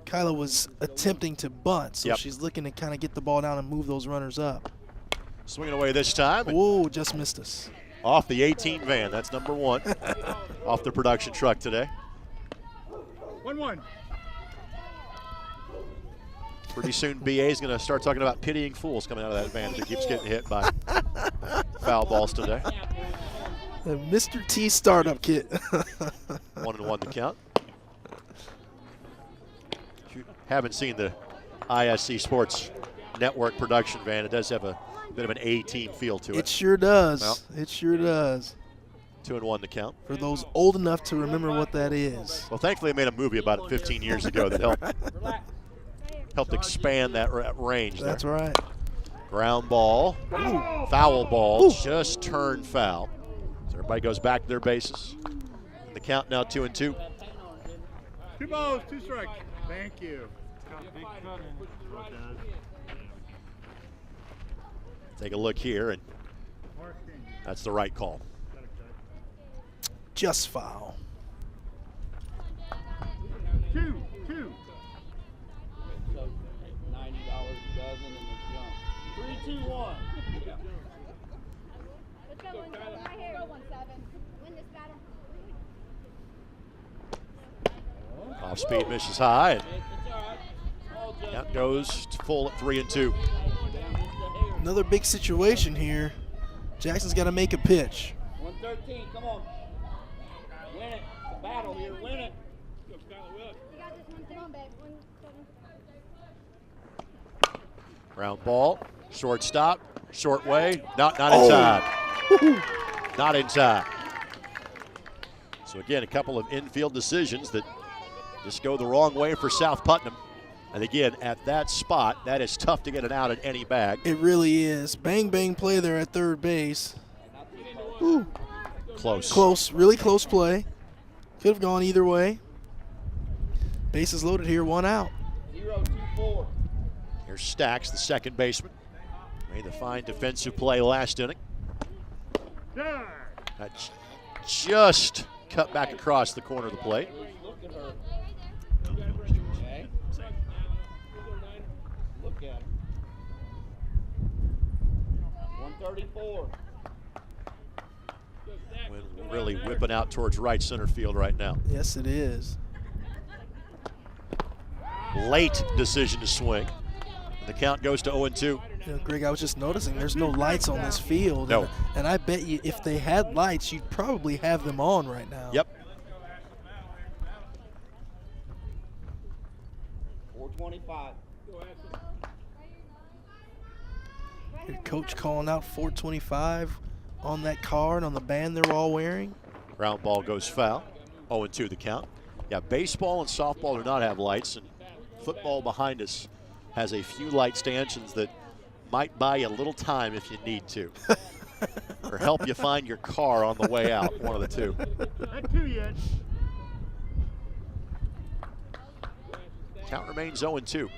Speaker 2: Kyla was attempting to bunt, so she's looking to kind of get the ball down and move those runners up.
Speaker 1: Swinging away this time.
Speaker 2: Oh, just missed us.
Speaker 1: Off the 18 van. That's number 1. Off the production truck today.
Speaker 3: 1-1.
Speaker 1: Pretty soon, BA is going to start talking about pitying fools coming out of that van if it keeps getting hit by foul balls today.
Speaker 2: The Mr. T startup kit.
Speaker 1: 1-1 to count. If you haven't seen the ISC Sports Network production van, it does have a bit of an A-team feel to it.
Speaker 2: It sure does.
Speaker 1: Well,
Speaker 2: it sure does.
Speaker 1: 2-1 to count.
Speaker 2: For those old enough to remember what that is.
Speaker 1: Well, thankfully, they made a movie about it 15 years ago that helped expand that range.
Speaker 2: That's
Speaker 1: there.
Speaker 2: right.
Speaker 1: Ground ball. Ooh. Foul ball. Ooh. Just turned foul. So everybody goes back to their bases. The count now 2-2.
Speaker 3: 2 balls, 2 strikes. Thank you.
Speaker 1: Take a look here, and that's the right call.
Speaker 2: Just foul.
Speaker 6: 2.
Speaker 3: So $90 a dozen and a jump. 3, 2, 1. Yeah.
Speaker 4: Let's go, 1-7 right here. Go 1-7. Win this battle.
Speaker 1: Off speed misses high, and
Speaker 3: It's all right. Small jump.
Speaker 1: count goes to full at 3-2.
Speaker 2: Another big situation here. Jackson's got to make a pitch.
Speaker 3: 113, come on. Win it. It's a battle here. Win it.
Speaker 4: You got this one. Come on, babe. 1-7.
Speaker 1: Ground ball, shortstop, short way, not inside. Not inside. So again, a couple of infield decisions that just go the wrong way for South Putnam. And again, at that spot, that is tough to get it out at any bag.
Speaker 2: It really is. Bang, bang play there at third base. Ooh.
Speaker 1: Close.
Speaker 2: Close, really close play. Could have gone either way. Bases loaded here, 1 out.
Speaker 3: 0-2-4.
Speaker 1: Here's Stacks, the second baseman. Made the fine defensive play last inning. That just cut back across the corner of the plate.
Speaker 3: Look at her. Okay. Look at her. 134.
Speaker 1: Wind really whipping out towards right center field right now.
Speaker 2: Yes, it is.
Speaker 1: Late decision to swing. The count goes to 0-2.
Speaker 2: You know, Greg, I was just noticing there's no lights on this field.
Speaker 1: No.
Speaker 2: And I bet you if they had lights, you'd probably have them on right now.
Speaker 1: Yep.
Speaker 3: 425.
Speaker 2: Your coach calling out 425 on that card, on the band they're all wearing.
Speaker 1: Ground ball goes foul. 0-2 the count. Yeah, baseball and softball do not have lights, and football behind us has a few light stanchions that might buy you a little time if you need to. Or help you find your car on the way out, one of the two.
Speaker 6: Not 2 yet.
Speaker 1: Count remains 0-2.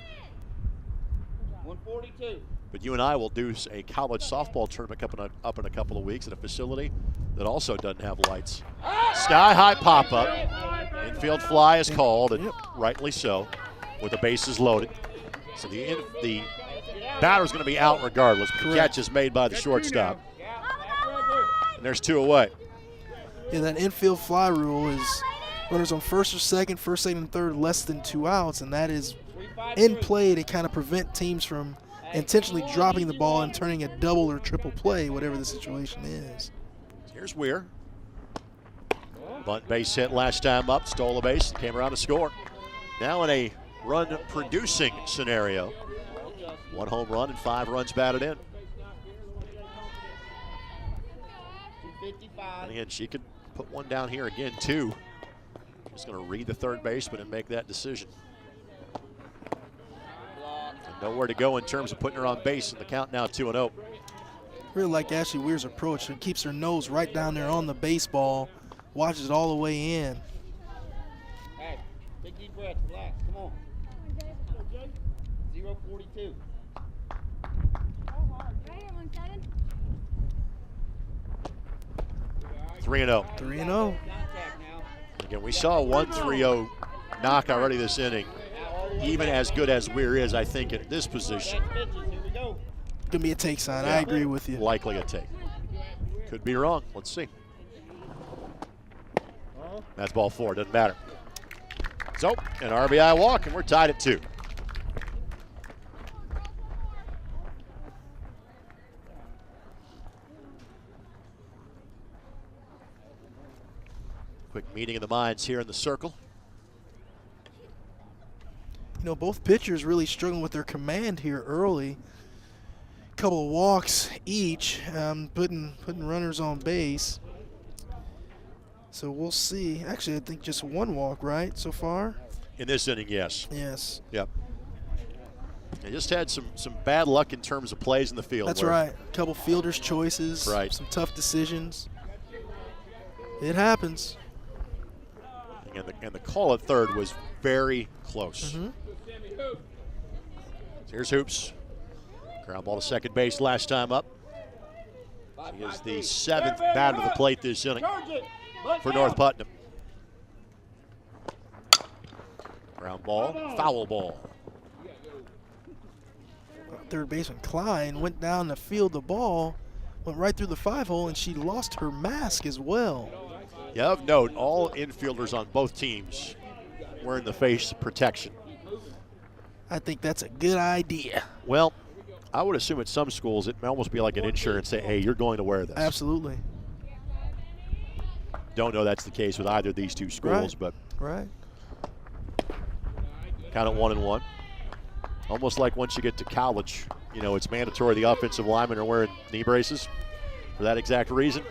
Speaker 3: 142.
Speaker 1: But you and I will do a college softball tournament up in a couple of weeks at a facility that also doesn't have lights. Sky-high pop-up. Infield fly is called, and rightly so, with the bases loaded. So the batter's going to be out regardless. The catch is made by the shortstop. And there's 2 away.
Speaker 2: Yeah, that infield fly rule is runners on first, second, and third less than 2 outs, and that is in play to kind of prevent teams from intentionally dropping the ball and turning a double or triple play, whatever the situation is.
Speaker 1: Here's Weir. Bunt base hit last time up, stole a base, came around to score. Now in a run-producing scenario. 1 home run and 5 runs batted in.
Speaker 3: 255.
Speaker 1: And again, she could put one down here again, too. She's going to read the third baseman and make that decision. And nowhere to go in terms of putting her on base, and the count now 2-0.
Speaker 2: Really like Ashley Weir's approach. She keeps her nose right down there on the baseball, watches it all the way in.
Speaker 3: Hey, take deep breath, relax, come on. 042.
Speaker 4: Right here, 1-7.
Speaker 1: 3-0.
Speaker 2: 3-0.
Speaker 3: Contact now.
Speaker 1: Again, we saw a 1-3-0 knock already this inning. Even as good as Weir is, I think, at this position,
Speaker 3: Pitches, here we go.
Speaker 2: Gonna be a take sign. I agree with you.
Speaker 1: likely a take. Could be wrong. Let's see. That's ball 4. Doesn't matter. So, an RBI walk, and we're tied at 2. Quick meeting of the minds here in the circle.
Speaker 2: You know, both pitchers really struggling with their command here early. Couple of walks each, putting runners on base. So we'll see. Actually, I think just 1 walk, right, so far?
Speaker 1: In this inning, yes.
Speaker 2: Yes.
Speaker 1: Yep. They just had some bad luck in terms of plays in the field.
Speaker 2: That's right. Couple fielders' choices.
Speaker 1: Right.
Speaker 2: Some tough decisions. It happens.
Speaker 1: And the call at third was very close.
Speaker 2: Mm-hmm.
Speaker 1: So here's Hoops. Ground ball to second base last time up. He is the 7th batter to the plate this inning for North Putnam. Ground ball, foul ball.
Speaker 2: Third baseman Klein went down to field the ball, went right through the 5-hole, and she lost her mask as well.
Speaker 1: Yeah, of note, all infielders on both teams wearing the face protection.
Speaker 2: I think that's a good idea.
Speaker 1: Well, I would assume at some schools it may almost be like an insurance, say, hey, you're going to wear this.
Speaker 2: Absolutely.
Speaker 1: Don't know that's the case with either of these two schools, but
Speaker 2: Right.
Speaker 1: kind of 1-1. Almost like once you get to college, you know, it's mandatory the offensive linemen are wearing knee braces for that exact reason.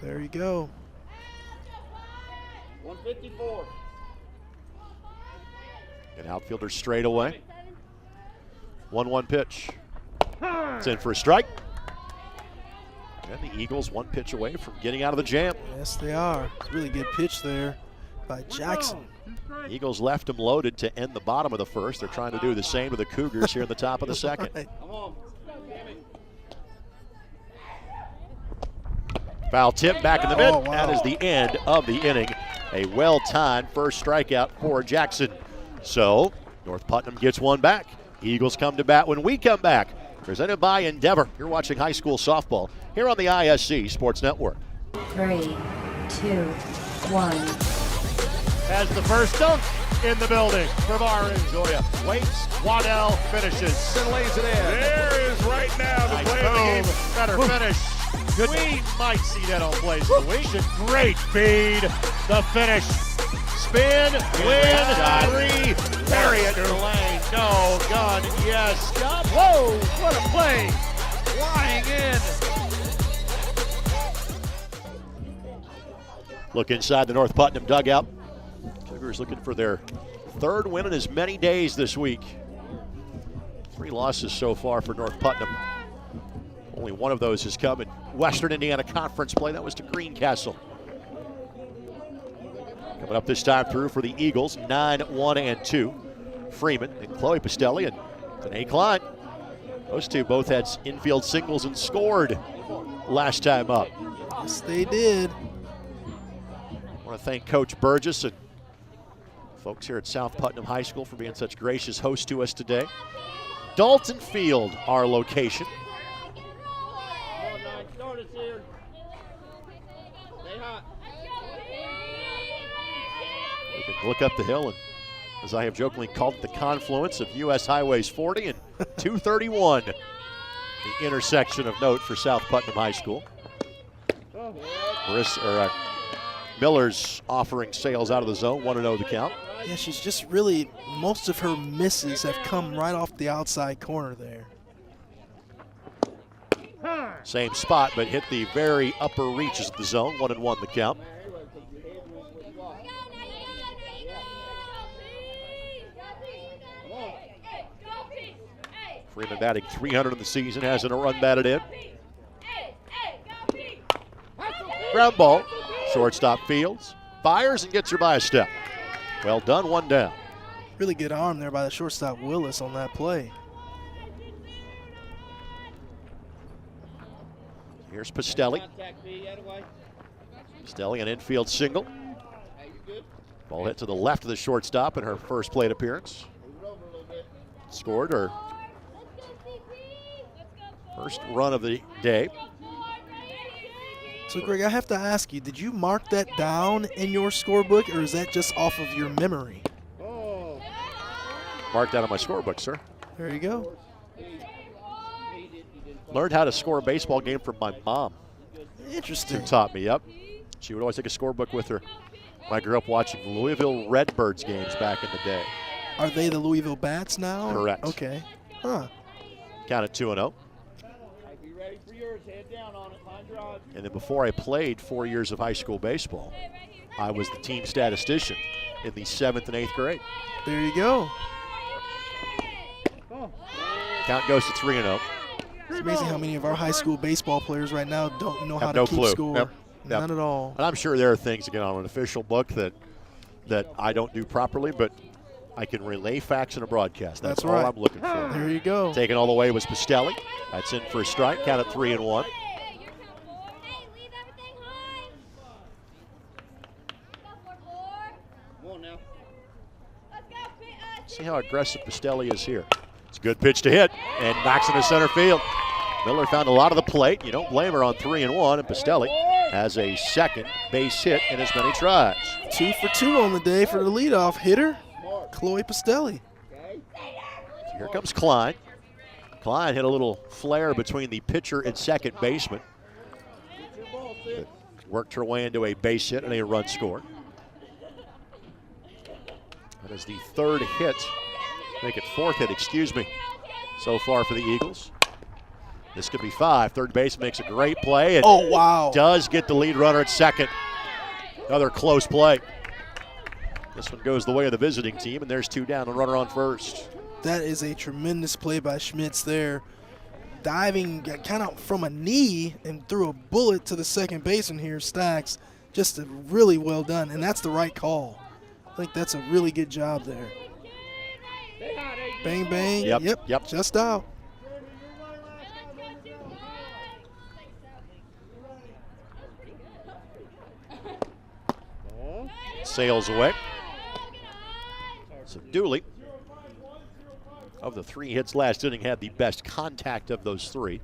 Speaker 2: There you go.
Speaker 3: 154.
Speaker 1: And outfielder straight away. 1-1 pitch. It's in for a strike. And the Eagles 1 pitch away from getting out of the jam.
Speaker 2: Yes, they are. It's a really good pitch there by Jackson.
Speaker 1: Eagles left them loaded to end the bottom of the first. They're trying to do the same to the Cougars here in the top of the second.
Speaker 2: Right.
Speaker 3: Come on.
Speaker 1: Foul tip back in the mid.
Speaker 2: Oh, wow.
Speaker 1: That is the end of the inning. A well-timed first strikeout for Jackson. So North Putnam gets one back. Eagles come to bat when we come back. Presented by Endeavor. You're watching high school softball here on the ISC Sports Network.
Speaker 7: 3, 2, 1.
Speaker 6: Has the first dunk in the building for Zoya. Waits, Waddell finishes. And lays it in. There is right now the play of the game. Better finish. We might see that on Plays of the Week. Great feed. The finish. Spin, win, 3. Bury it in the lane. No, gun, yes. Stop. Whoa, what a play. Flying in.
Speaker 1: Look inside the North Putnam dugout. Cougars looking for their 3rd win in as many days this week. 3 losses so far for North Putnam. Only one of those has come in Western Indiana Conference play. That was to Greencastle. Coming up this time through for the Eagles, 9-1-2. Freeman and Chloe Pastelli and Danae Klein. Those two both had infield singles and scored last time up.
Speaker 2: Yes, they did.
Speaker 1: I want to thank Coach Burgess and folks here at South Putnam High School for being such gracious hosts to us today. Dalton Field, our location.
Speaker 3: Start us here. Stay hot.
Speaker 1: You can look up the hill, and as I have jokingly called it, the confluence of U.S. Highways 40 and 231. The intersection of note for South Putnam High School. Miller's offering sales out of the zone, 1-0 the count.
Speaker 2: Yeah, she's just really, most of her misses have come right off the outside corner there.
Speaker 1: Same spot, but hit the very upper reaches of the zone, 1-1 the count. Freeman batting .300 in the season, hasn't a run batted in. Ground ball, shortstop Fields, fires and gets her by a step. Well done, 1 down.
Speaker 2: Really good arm there by the shortstop Willis on that play.
Speaker 1: Here's Pastelli. Pastelli, an infield single. Ball hit to the left of the shortstop in her first plate appearance. Scored her first run of the day.
Speaker 2: So, Greg, I have to ask you, did you mark that down in your scorebook, or is that just off of your memory?
Speaker 1: Marked out on my scorebook, sir.
Speaker 2: There you go.
Speaker 1: Learned how to score a baseball game from my mom,
Speaker 2: Interesting.
Speaker 1: who taught me. Yep. She would always take a scorebook with her when I grew up watching Louisville Redbirds games back in the day.
Speaker 2: Are they the Louisville Bats now?
Speaker 1: Correct.
Speaker 2: Okay. Huh.
Speaker 1: Count at 2-0.
Speaker 3: Be ready for yours. Head down on it. Line drive.
Speaker 1: And then before I played 4 years of high school baseball, I was the team statistician in the 7th and 8th grade.
Speaker 2: There you go.
Speaker 1: Count goes to 3-0.
Speaker 2: It's amazing how many of our high school baseball players right now don't know how
Speaker 1: Have
Speaker 2: to
Speaker 1: no
Speaker 2: keep
Speaker 1: clue.
Speaker 2: score.
Speaker 1: Yep.
Speaker 2: None at all.
Speaker 1: And I'm sure there are things, again, on an official book that I don't do properly, but I can relay facts in a broadcast. That's all
Speaker 2: right.
Speaker 1: I'm looking for.
Speaker 2: There you go.
Speaker 1: Taken all the way was Pastelli. That's in for a strike. Count it 3-1. See how aggressive Pastelli is here. It's a good pitch to hit, and knocks into center field. Miller found a lot of the plate. You don't blame her on 3-1, and Pastelli has a second base hit in as many tries.
Speaker 2: 2 for 2 on the day for the leadoff hitter, Chloe Pastelli.
Speaker 1: So here comes Klein. Klein hit a little flare between the pitcher and second baseman. Worked her way into a base hit and a run score. That is the third hit, make it fourth hit, excuse me, so far for the Eagles. This could be 5. Third base makes a great play. And
Speaker 2: oh, wow.
Speaker 1: Does get the lead runner at second. Another close play. This one goes the way of the visiting team, and there's 2 down, and runner on first.
Speaker 2: That is a tremendous play by Schmitz there. Diving kind of from a knee and threw a bullet to the second baseman here, Stacks. Just really well done, and that's the right call. I think that's a really good job there. Bang, bang.
Speaker 1: Yep.
Speaker 2: Just out.
Speaker 1: Sails away. So Dooley, of the 3 hits last inning, had the best contact of those 3.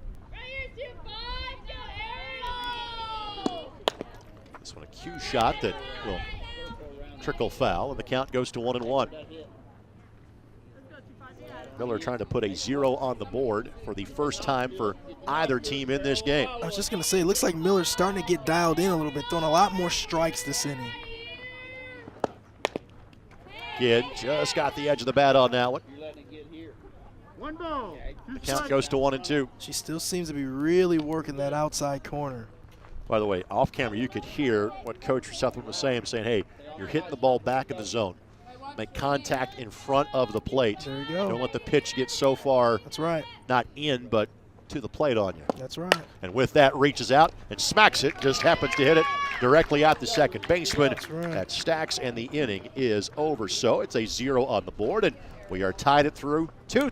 Speaker 1: This one a cue shot that will trickle foul, and the count goes to 1-1. Miller trying to put a 0 on the board for the first time for either team in this game.
Speaker 2: I was just going to say, it looks like Miller's starting to get dialed in a little bit, throwing a lot more strikes this inning.
Speaker 1: Kidd just got the edge of the bat on that one.
Speaker 6: One ball.
Speaker 1: The count goes to 1-2.
Speaker 2: She still seems to be really working that outside corner.
Speaker 1: By the way, off camera, you could hear what Coach Southwood was saying, hey, you're hitting the ball back in the zone. Make contact in front of the plate.
Speaker 2: There you go.
Speaker 1: Don't let the pitch get so far.
Speaker 2: That's right.
Speaker 1: Not in, but to the plate on you.
Speaker 2: That's right.
Speaker 1: And with that, reaches out and smacks it. Just happens to hit it directly at the second baseman.
Speaker 2: That's right.
Speaker 1: That Stacks, and the inning is over. So it's a 0 on the board, and we are tied it through 2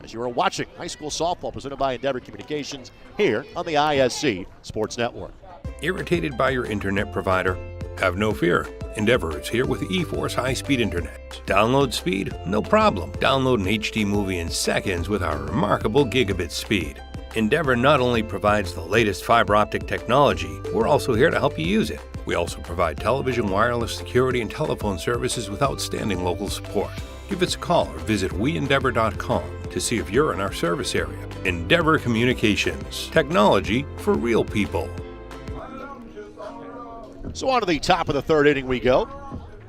Speaker 1: as you are watching high school softball presented by Endeavor Communications here on the ISC Sports Network.
Speaker 8: Irritated by your internet provider? Have no fear. Endeavor is here with eForce high-speed internet. Download speed? No problem. Download an HD movie in seconds with our remarkable gigabit speed. Endeavor not only provides the latest fiber optic technology, we're also here to help you use it. We also provide television, wireless, security, and telephone services with outstanding local support. Give us a call or visit weendeavor.com to see if you're in our service area. Endeavor Communications. Technology for real people.
Speaker 1: So on to the top of the third inning we go.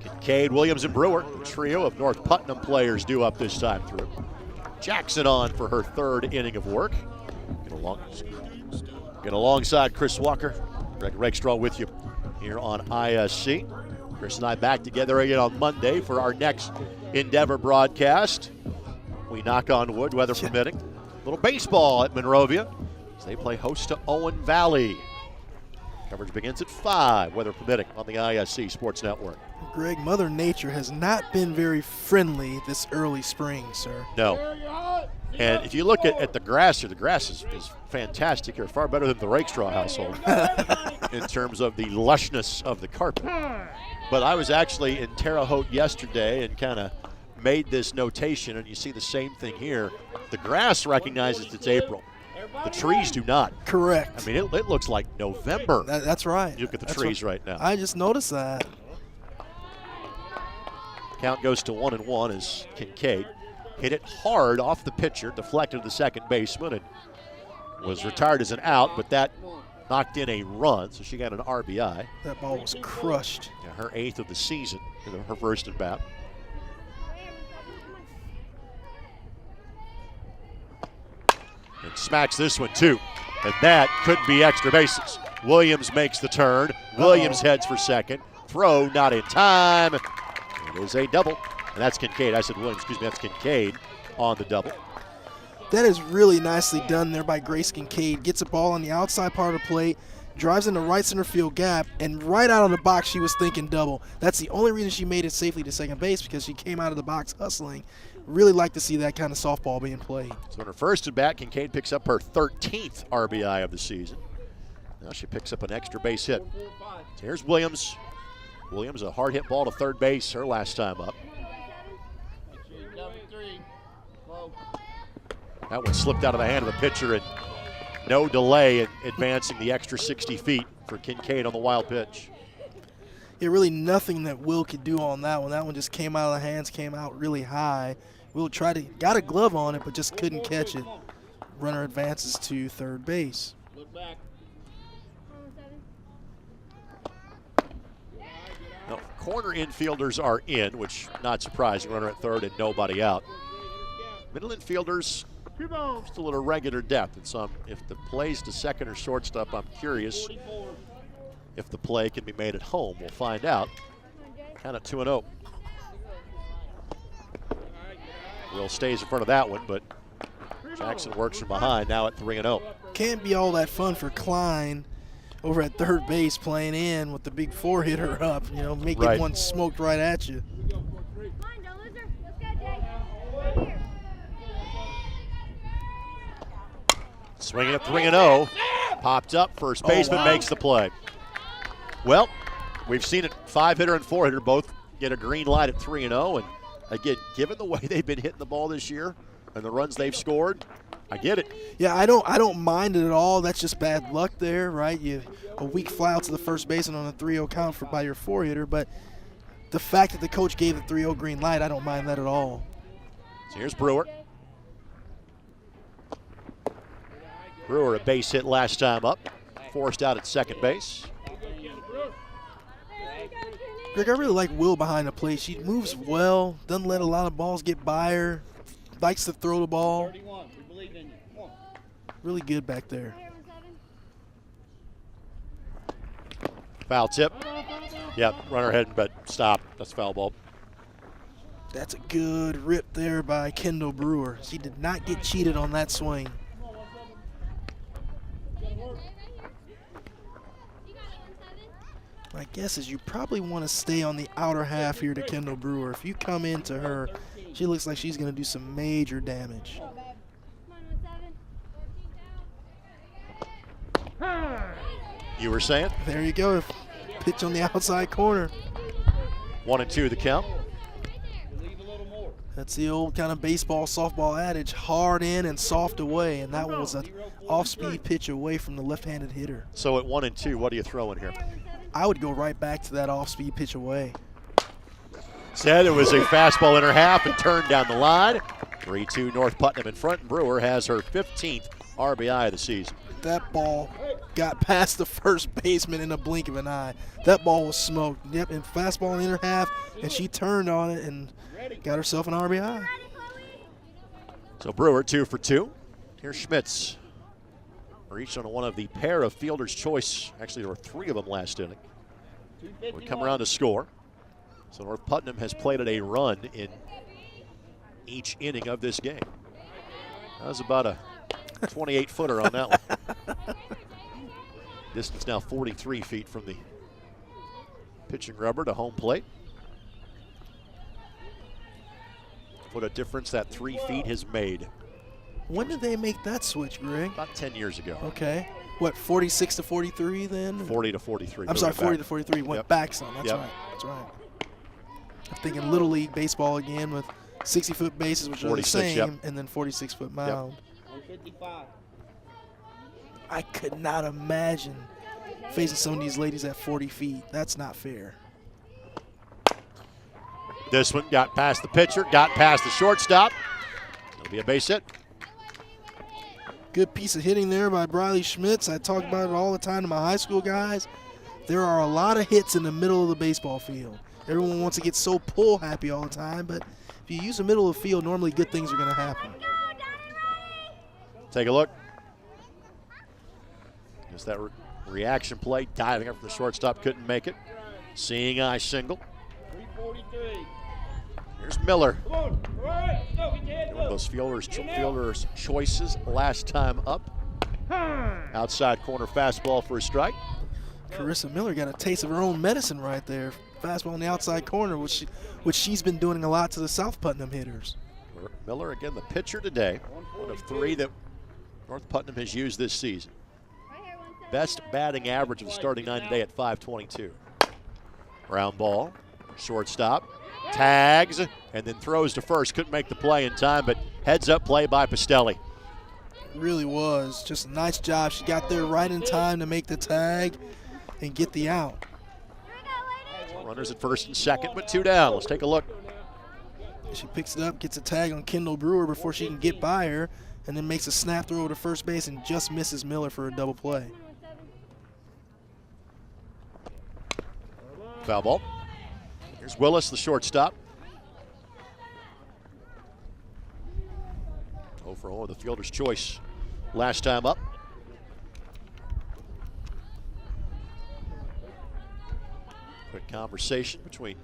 Speaker 1: Kincaid, Williams, and Brewer, a trio of North Putnam players due up this time through. Jackson on for her third inning of work. Get alongside Chris Walker. Greg Regstraw with you here on ISC. Chris and I back together again on Monday for our next Endeavor broadcast. We knock on wood, weather permitting. A little baseball at Monrovia as they play host to Owen Valley. Coverage begins at 5, weather permitting, on the ISC Sports Network.
Speaker 2: Greg, Mother Nature has not been very friendly this early spring, sir.
Speaker 1: No. And if you look at the grass here, the grass is fantastic here, far better than the Rakestraw household in terms of the lushness of the carpet. But I was actually in Terre Haute yesterday and kind of made this notation, and you see the same thing here. The grass recognizes it's April. The trees do not.
Speaker 2: Correct.
Speaker 1: I mean, it looks like November.
Speaker 2: That's right.
Speaker 1: You look at the trees right now.
Speaker 2: I just noticed that.
Speaker 1: Count goes to 1-1 as Kincaid hit it hard off the pitcher, deflected to the second baseman, and was retired as an out, but that knocked in a run, so she got an RBI.
Speaker 2: That ball was crushed.
Speaker 1: Yeah, her 8th of the season, her first at bat. And smacks this one too, and that could be extra bases. Williams makes the turn. Williams heads for second. Throw not in time. It is a double, and that's Kincaid. I said Williams, excuse me, that's Kincaid on the double.
Speaker 2: That is really nicely done there by Grace Kincaid. Gets a ball on the outside part of the plate, drives in the right center field gap, and right out of the box she was thinking double. That's the only reason she made it safely to second base, because she came out of the box hustling. Really like to see that kind of softball being played.
Speaker 1: So on her first at bat, Kincaid picks up her 13th RBI of the season. Now she picks up an extra base hit. So here's Williams. Williams, a hard hit ball to third base her last time up. That one slipped out of the hand of the pitcher, and no delay in advancing the extra 60 feet for Kincaid on the wild pitch.
Speaker 2: Yeah, really nothing that Will could do on that one. That one just came out of the hands, came out really high. Will got a glove on it, but just couldn't catch it. Runner advances to third base.
Speaker 3: Look back.
Speaker 1: No, corner infielders are in, which not surprising. Runner at third and nobody out. Middle infielders, just a little irregular depth. And some, if the play's to second or shortstop, I'm curious if the play can be made at home. We'll find out. Kind of 2-0. Will stays in front of that one, but Jackson works from behind, now at 3-0.
Speaker 2: Can't be all that fun for Klein over at third base playing in with the big four hitter up, you know, making one smoked right at you.
Speaker 1: Swinging at 3-0. Popped up, first baseman makes the play. Well, we've seen it, 5-hitter and 4-hitter both get a green light at 3-0, and again, given the way they've been hitting the ball this year and the runs they've scored, I get it.
Speaker 2: Yeah, I don't mind it at all. That's just bad luck there, right? A weak fly out to the first baseman on a 3-0 count by your four-hitter, but the fact that the coach gave the 3-0 green light, I don't mind that at all.
Speaker 1: So here's Brewer. Brewer a base hit last time up, forced out at second base.
Speaker 2: Greg, I really like Will behind the plate. She moves well, doesn't let a lot of balls get by her, likes to throw the ball. Really good back there.
Speaker 1: Foul tip. Yep, runner heading, but stop. That's foul ball.
Speaker 2: That's a good rip there by Kendall Brewer. She did not get cheated on that swing. My guess is you probably want to stay on the outer half here to Kendall Brewer. If you come into her, she looks like she's going to do some major damage.
Speaker 1: You were saying?
Speaker 2: There you go. Pitch on the outside corner.
Speaker 1: 1-2 the count.
Speaker 2: That's the old kind of baseball, softball adage, hard in and soft away, and that one was an off-speed pitch away from the left-handed hitter.
Speaker 1: So at 1-2, what are you throwing here?
Speaker 2: I would go right back to that off-speed pitch away.
Speaker 1: Said it was a fastball in her half and turned down the line. 3-2 North Putnam in front. Brewer has her 15th RBI of the season.
Speaker 2: That ball got past the first baseman in a blink of an eye. That ball was smoked. Yep, and fastball in her half, and she turned on it and got herself an RBI.
Speaker 1: So Brewer 2 for 2. Here's Schmitz. Reached on one of the pair of fielder's choice. Actually, there were 3 of them last inning. Would come around to score. So North Putnam has plated a run in each inning of this game. That was about a 28-footer on that one. Distance now 43 feet from the pitching rubber to home plate. What a difference that 3 feet has made.
Speaker 2: When did they make that switch, Greg?
Speaker 1: About 10 years ago.
Speaker 2: Okay. What, 46 to 43 then?
Speaker 1: 40 to 43.
Speaker 2: I'm sorry, 40 to 43. Went back some. That's
Speaker 1: Yep.
Speaker 2: right. That's right. I'm thinking Little League baseball again with 60-foot bases, which are the same,
Speaker 1: yep.
Speaker 2: and then 46-foot mound.
Speaker 3: Yep. 155.
Speaker 2: I could not imagine facing some of these ladies at 40 feet. That's not fair.
Speaker 1: This one got past the pitcher, got past the shortstop. It'll be a base hit.
Speaker 2: Good piece of hitting there by Briley Schmitz. I talk about it all the time to my high school guys. There are a lot of hits in the middle of the baseball field. Everyone wants to get so pull happy all the time, but if you use the middle of the field, normally good things are going to happen.
Speaker 1: Take a look. Just that reaction play, diving up from the shortstop, couldn't make it. Seeing eye single.
Speaker 3: 343.
Speaker 1: Here's Miller.
Speaker 3: Come on. All right. Go, get your head
Speaker 1: One of those fielders' choices last time up. Outside corner fastball for a strike.
Speaker 2: Carissa Miller got a taste of her own medicine right there. Fastball on the outside corner, which she's been doing a lot to the South Putnam hitters.
Speaker 1: Miller, again, the pitcher today. One of 3 that North Putnam has used this season. Best batting average of the starting 9 today at 522. Ground ball, shortstop, tags, and then throws to first. Couldn't make the play in time, but heads up play by Pastelli.
Speaker 2: Really was. Just a nice job. She got there right in time to make the tag and get the out.
Speaker 1: Runners at first and second, but 2 down. Let's take a look.
Speaker 2: She picks it up, gets a tag on Kendall Brewer before she can get by her, and then makes a snap throw to first base and just misses Miller for a double play.
Speaker 1: Foul ball. Here's Willis, the shortstop. 0 for 0 with the fielder's choice last time up. Quick conversation between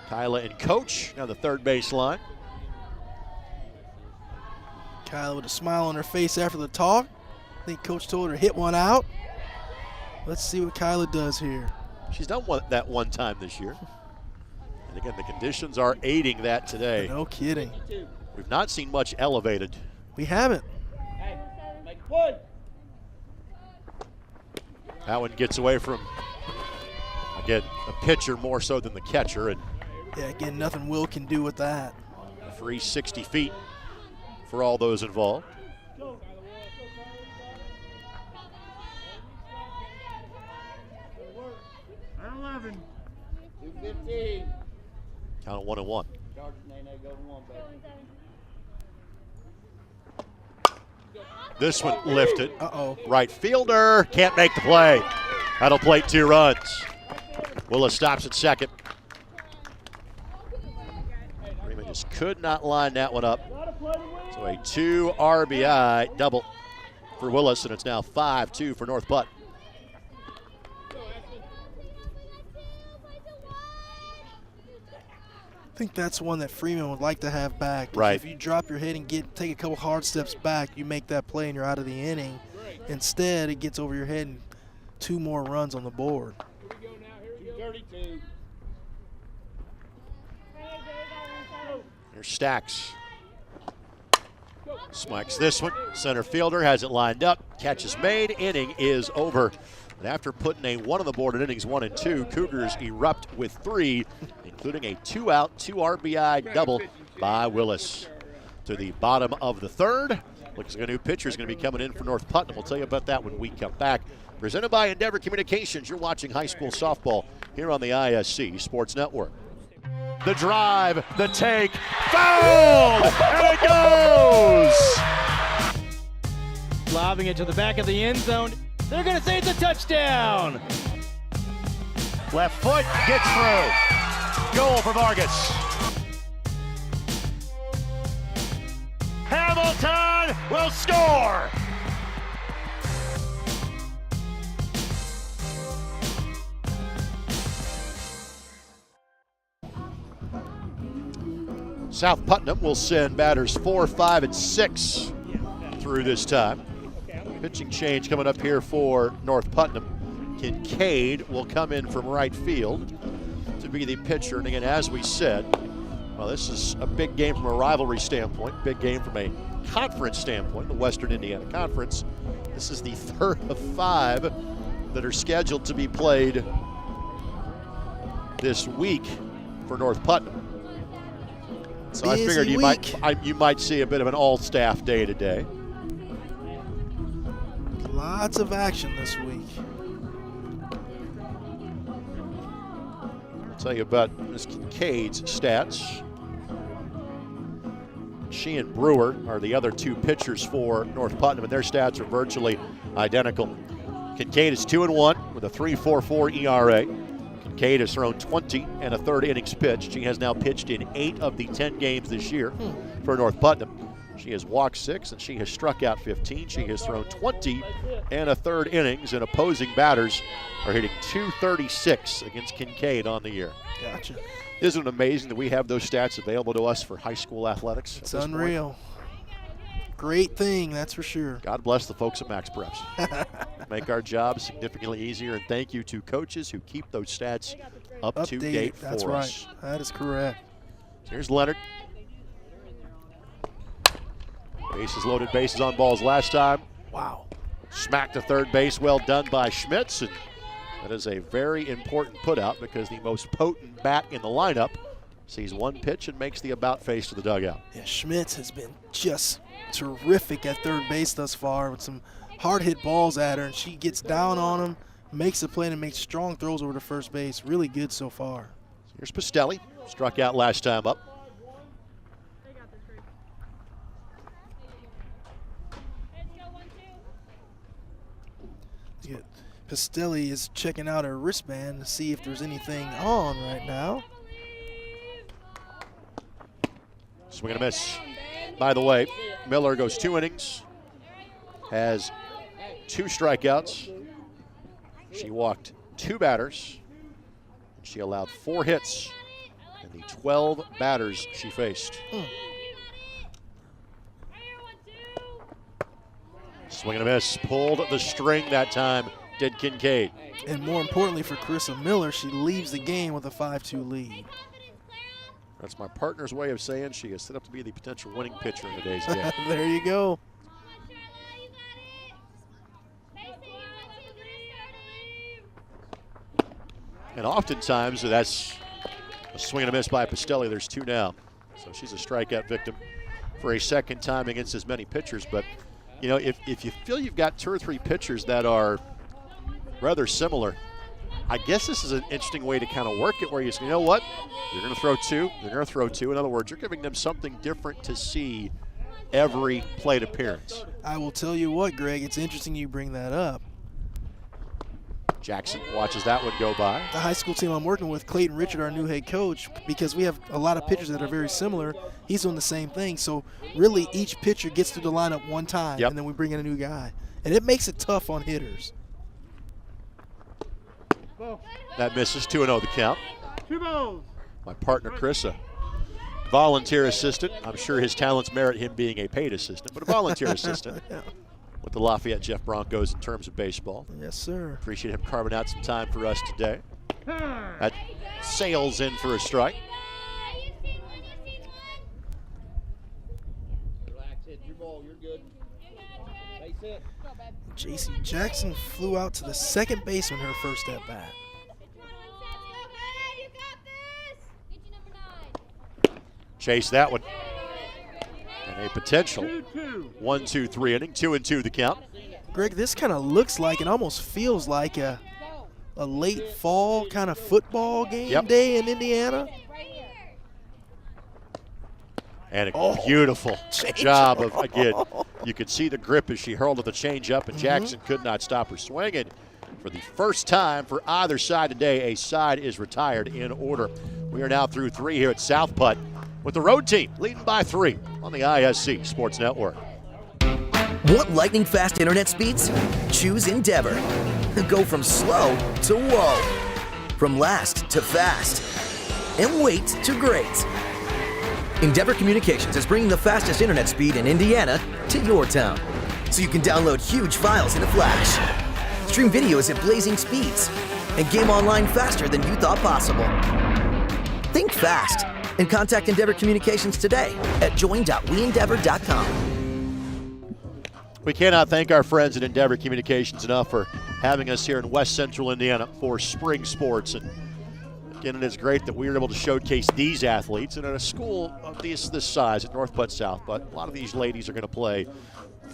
Speaker 1: Kyla and Coach on the third base line.
Speaker 2: Kyla with a smile on her face after the talk. I think Coach told her hit one out. Let's see what Kyla does here.
Speaker 1: She's done that one time this year. And again, the conditions are aiding that today.
Speaker 2: No kidding.
Speaker 1: We've not seen much elevated.
Speaker 2: We haven't.
Speaker 3: Hey, make a play.
Speaker 1: That one gets away from, again, the pitcher more so than the catcher. And
Speaker 2: yeah, again, nothing Will can do with that.
Speaker 1: a free 60 feet for all those involved. Count of 1-1. This one lifted.
Speaker 2: Uh-oh.
Speaker 1: Right fielder can't make the play. That'll plate 2 runs. Willis stops at second. Freeman just could not line that one up. So a 2 RBI double for Willis, and it's now 5-2 for North Putnam.
Speaker 2: I think that's one that Freeman would like to have back.
Speaker 1: Right.
Speaker 2: If you drop your head and take a couple hard steps back, you make that play and you're out of the inning. Instead, it gets over your head and 2 more runs on the board.
Speaker 3: 232.
Speaker 1: Here's Stacks. Smikes this one. Center fielder has it lined up. Catch is made. Inning is over. And after putting a 1 on the board in innings 1 and 2, Cougars erupt with 3, including a 2-out, 2 RBI double by Willis. To the bottom of the third. Looks like a new pitcher is going to be coming in for North Putnam. We'll tell you about that when we come back. Presented by Endeavor Communications. You're watching high school softball here on the ISC Sports Network. The drive, the take, fouled, and it goes!
Speaker 9: Lobbing it to the back of the end zone. They're going to say it's a touchdown.
Speaker 6: Left foot gets through. Goal for Vargas. Hamilton will score.
Speaker 1: South Putnam will send batters 4, 5, and 6 through this time. Pitching change coming up here for North Putnam. Kincaid will come in from right field to be the pitcher. And again, as we said, well, this is a big game from a rivalry standpoint, big game from a conference standpoint, the Western Indiana Conference. This is the 3rd of 5 that are scheduled to be played this week for North Putnam. So I figured you might see a bit of an all-staff day today.
Speaker 2: Lots of action this week.
Speaker 1: I'll tell you about Ms. Kincaid's stats. She and Brewer are the other 2 pitchers for North Putnam, and their stats are virtually identical. Kincaid is 2-1 with a 3.44 ERA. Kincaid has thrown 20 and a third innings pitched. She has now pitched in 8 of the 10 games this year for North Putnam. She has walked 6 and she has struck out 15. She has thrown 20 and a third innings, and opposing batters are hitting .236 against Kincaid on the year.
Speaker 2: Gotcha.
Speaker 1: Isn't it amazing that we have those stats available to us for high school athletics?
Speaker 2: It's unreal. great thing, that's for sure.
Speaker 1: God bless the folks at Max Preps. Make our job significantly easier, and thank you to coaches who keep those stats up to date for
Speaker 2: that's
Speaker 1: us.
Speaker 2: Right. That is correct.
Speaker 1: Here's Leonard. Bases loaded, bases on balls last time.
Speaker 2: Wow.
Speaker 1: Smacked to third base, well done by Schmitz. And that is a very important putout because the most potent bat in the lineup sees one pitch and makes the about face to the dugout.
Speaker 2: Yeah, Schmitz has been just terrific at third base thus far with some hard hit balls at her, and she gets down on him, makes the play, and makes strong throws over to first base. Really good so far.
Speaker 1: Here's Pastelli, struck out last time up.
Speaker 2: Pastelli is checking out her wristband to see if there's anything on right now.
Speaker 1: Swing and a miss. By the way, Miller goes 2 innings, has 2 strikeouts. She walked 2 batters. She allowed 4 hits in the 12 batters she faced. Swing and a miss. Pulled the string that time, did Kincaid.
Speaker 2: And more importantly for Carissa Miller, she leaves the game with a 5-2 lead.
Speaker 1: That's my partner's way of saying she is set up to be the potential winning pitcher in today's game.
Speaker 2: There you go.
Speaker 1: And oftentimes that's a swing and a miss by Pastelli. There's 2 now. So she's a strikeout victim for a second time against as many pitchers. But, you know, if you feel you've got 2 or 3 pitchers that are rather similar, I guess this is an interesting way to kind of work it where you say, you know what, you're going to throw 2, they're going to throw 2. In other words, you're giving them something different to see every plate appearance.
Speaker 2: I will tell you what, Greg, it's interesting you bring that up.
Speaker 1: Jackson watches that one go by.
Speaker 2: The high school team I'm working with, Clayton Richard, our new head coach, because we have a lot of pitchers that are very similar, he's doing the same thing. So really each pitcher gets through the lineup one time, and then we bring in a new guy. And it makes it tough on hitters.
Speaker 1: That misses. 2-0 the count.
Speaker 6: 2 balls.
Speaker 1: My partner Chris, a volunteer assistant. I'm sure his talents merit him being a paid assistant, but a volunteer assistant with the Lafayette Jeff Broncos in terms of baseball.
Speaker 2: Yes, sir.
Speaker 1: Appreciate him carving out some time for us today. That sails in for a strike.
Speaker 3: Relax, hit your ball, you're good. Base hit.
Speaker 2: J.C. Jackson flew out to the second baseman her first at bat.
Speaker 1: Chase that one. And a potential 1-2-3 inning. 2-2 the count.
Speaker 2: Greg, this kind of looks like, it almost feels like a late fall kind of football game day in Indiana.
Speaker 1: And a beautiful job of, again, you could see the grip as she hurled at the changeup, and Jackson could not stop her swing. And for the first time for either side today, a side is retired in order. We are now through 3 here at South Putt with the road team leading by 3 on the ISC Sports Network.
Speaker 10: Want lightning fast internet speeds? Choose Endeavor. Go from slow to whoa. From last to fast. And wait to great. Endeavor Communications is bringing the fastest internet speed in Indiana to your town, so you can download huge files in a flash, stream videos at blazing speeds, and game online faster than you thought possible. Think fast and contact Endeavor Communications today at join.weendeavor.com.
Speaker 1: We cannot thank our friends at Endeavor Communications enough for having us here in West Central Indiana for spring sports. And again, it is great that we are able to showcase these athletes. And at a school of this size at North Putt South, but a lot of these ladies are going to play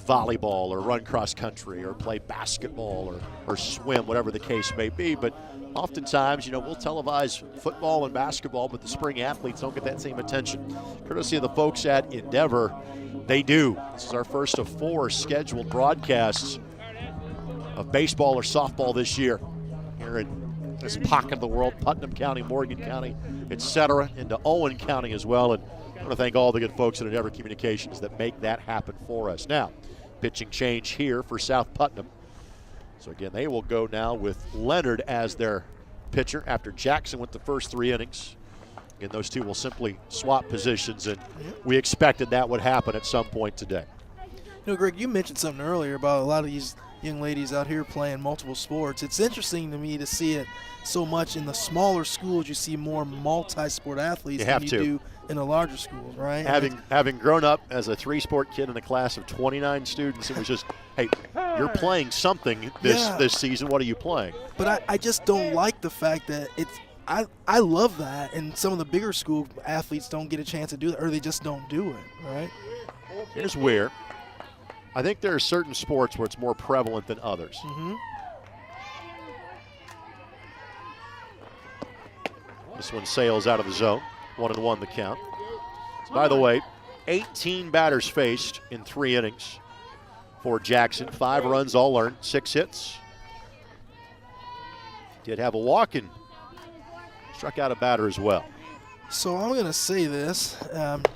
Speaker 1: volleyball or run cross country or play basketball or swim, whatever the case may be. But oftentimes, you know, we'll televise football and basketball, but the spring athletes don't get that same attention. Courtesy of the folks at Endeavor, they do. This is our first of 4 scheduled broadcasts of baseball or softball this year here in this pocket of the world, Putnam County, Morgan County, etc., into Owen County as well. And I want to thank all the good folks at Endeavor Communications that make that happen for us. Now, pitching change here for South Putnam. So again, they will go now with Leonard as their pitcher after Jackson went the first 3 innings. Again, those two will simply swap positions, and we expected that would happen at some point today.
Speaker 2: You know, Greg, you mentioned something earlier about a lot of these young ladies out here playing multiple sports. It's interesting to me to see it so much in the smaller schools. You see more multi-sport athletes than you do in the larger schools, right?
Speaker 1: Having grown up as a 3-sport kid in a class of 29 students, it was just, hey, you're playing something this season. What are you playing?
Speaker 2: But I just don't like the fact that it's I love that, and some of the bigger school athletes don't get a chance to do that, or they just don't do it, right?
Speaker 1: Here's where I think there are certain sports where it's more prevalent than others. This one sails out of the zone. 1-1 the count. By the way, 18 batters faced in 3 innings for Jackson. 5 runs all earned, 6 hits. Did have a walk and struck out a batter as well.
Speaker 2: So I'm going to say this,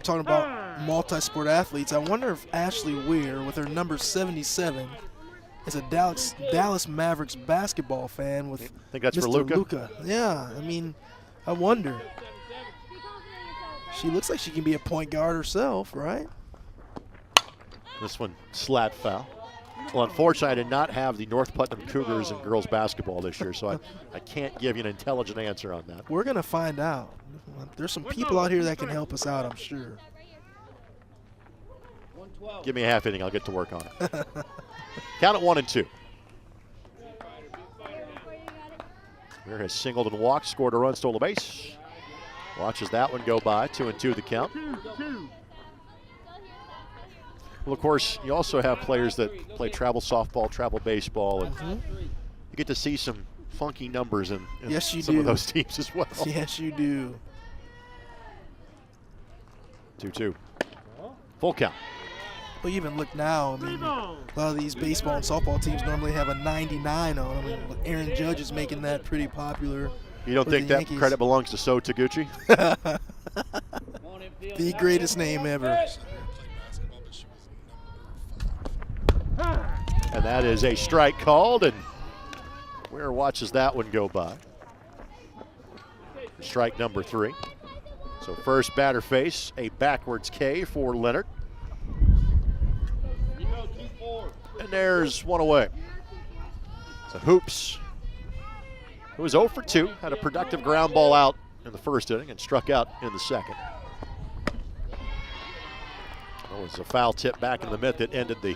Speaker 2: talking about multi-sport athletes. I wonder if Ashley Weir, with her number 77, is a Dallas Mavericks basketball fan with
Speaker 1: I think that's
Speaker 2: Mr.
Speaker 1: for Luka.
Speaker 2: Luka. Yeah, I mean, I wonder. She looks like she can be a point guard herself, right?
Speaker 1: This one, slat foul. Well, unfortunately, I did not have the North Putnam Cougars in girls basketball this year, so I can't give you an intelligent answer on that.
Speaker 2: We're going to find out. There's some people out here that can help us out, I'm sure.
Speaker 1: Give me a half inning. I'll get to work on it. Count it 1-2. Weir has singled and walked, scored a run, stole a base. Watches that one go by. 2-2 the count. Well, of course, you also have players that play travel softball, travel baseball, and you get to see some funky numbers in
Speaker 2: yes, you
Speaker 1: some
Speaker 2: do.
Speaker 1: of those teams as well.
Speaker 2: Yes, you do.
Speaker 1: 2-2. Full count.
Speaker 2: Well, even look now, I mean, a lot of these baseball and softball teams normally have a 99 on them. I mean, Aaron Judge is making that pretty popular.
Speaker 1: You don't think that
Speaker 2: Yankees.
Speaker 1: credit belongs to So Taguchi?
Speaker 2: The greatest name ever.
Speaker 1: And that is a strike called, and Weir watches that one go by. Strike number 3. So first batter face, a backwards K for Leonard. And there's one away. So Hoops, who was 0 for 2, had a productive ground ball out in the first inning and struck out in the second. That was a foul tip back in the mid that ended the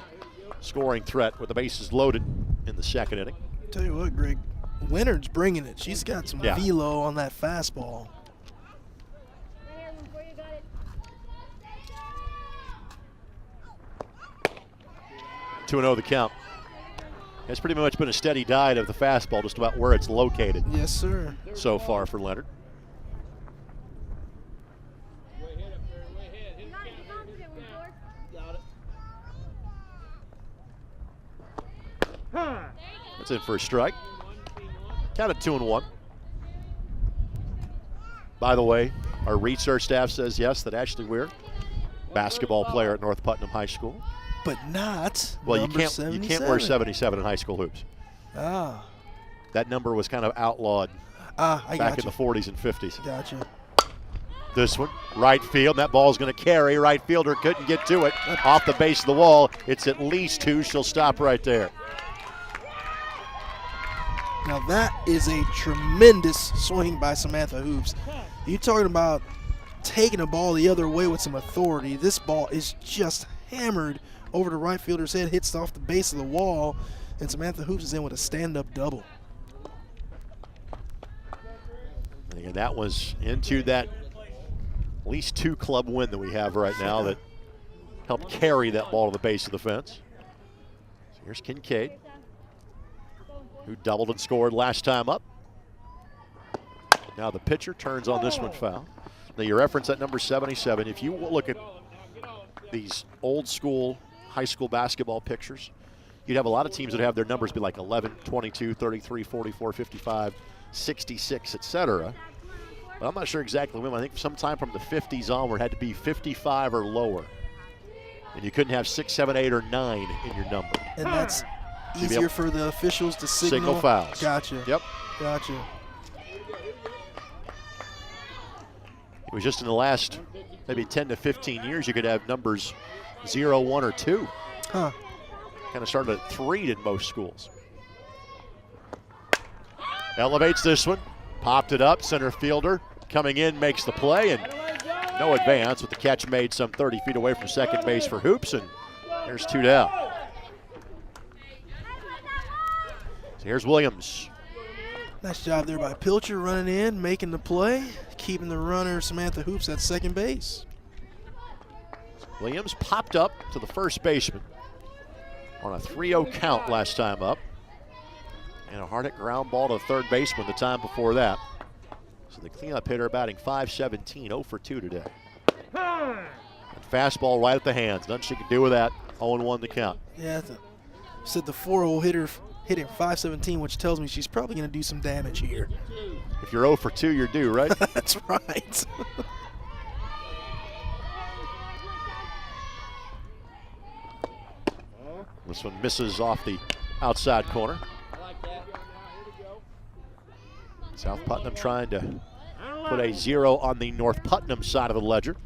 Speaker 1: scoring threat with the bases loaded in the second inning.
Speaker 2: Tell you what, Greg, Leonard's bringing it. She's got some velo on that fastball.
Speaker 1: 2-0 the count. It's pretty much been a steady diet of the fastball, just about where it's located.
Speaker 2: Yes, sir.
Speaker 1: So far for Leonard. That's in for a strike. Count it 2-1. By the way, our research staff says yes, that Ashley Weir, basketball player at North Putnam High School.
Speaker 2: But not
Speaker 1: well,
Speaker 2: number
Speaker 1: you can't wear 77 in high school hoops.
Speaker 2: Ah.
Speaker 1: That number was kind of outlawed back in the 40s and 50s.
Speaker 2: Gotcha.
Speaker 1: This one, right field. That ball's going to carry. Right fielder couldn't get to it. Off the base of the wall. It's at least 2. She'll stop right there.
Speaker 2: Now that is a tremendous swing by Samantha Hoops. You're talking about taking a ball the other way with some authority. This ball is just hammered over the right fielder's head, hits off the base of the wall, and Samantha Hoops is in with a stand-up double.
Speaker 1: And that was into that at least 2 club win that we have right now that helped carry that ball to the base of the fence. So here's Kincaid, who doubled and scored last time up. Now the pitcher turns on this one foul. Now you reference that number 77. If you look at these old school high school basketball pictures, you'd have a lot of teams that have their numbers be like 11, 22, 33, 44, 55, 66, etc. But I'm not sure exactly when. I think sometime from the 50s onward had to be 55 or lower. And you couldn't have 6, 7, 8, or 9 in your number.
Speaker 2: And that's easier for the officials to
Speaker 1: signal fouls.
Speaker 2: Gotcha.
Speaker 1: Yep.
Speaker 2: Gotcha.
Speaker 1: It was just in the last maybe 10 to 15 years you could have numbers 0, 1, or 2.
Speaker 2: Huh.
Speaker 1: Kind of started at 3 in most schools. Elevates this one. Popped it up. Center fielder coming in makes the play, and no advance with the catch made some 30 feet away from second base for Hoops, and there's 2 down. So here's Williams.
Speaker 2: Nice job there by Pilcher running in, making the play, keeping the runner Samantha Hoops at second base.
Speaker 1: Williams popped up to the first baseman on a 3-0 count last time up, and a hard hit ground ball to the third baseman the time before that. So the cleanup hitter batting .517, 0 for 2 today. And fastball right at the hands. Nothing she can do with that. 0-1 the count.
Speaker 2: Yeah, said the 4-0 hitter hitting .517, which tells me she's probably going to do some damage here.
Speaker 1: If you're 0 for 2, you're due, right?
Speaker 2: That's right.
Speaker 1: This one misses off the outside corner. South Putnam trying to put a 0 on the North Putnam side of the ledger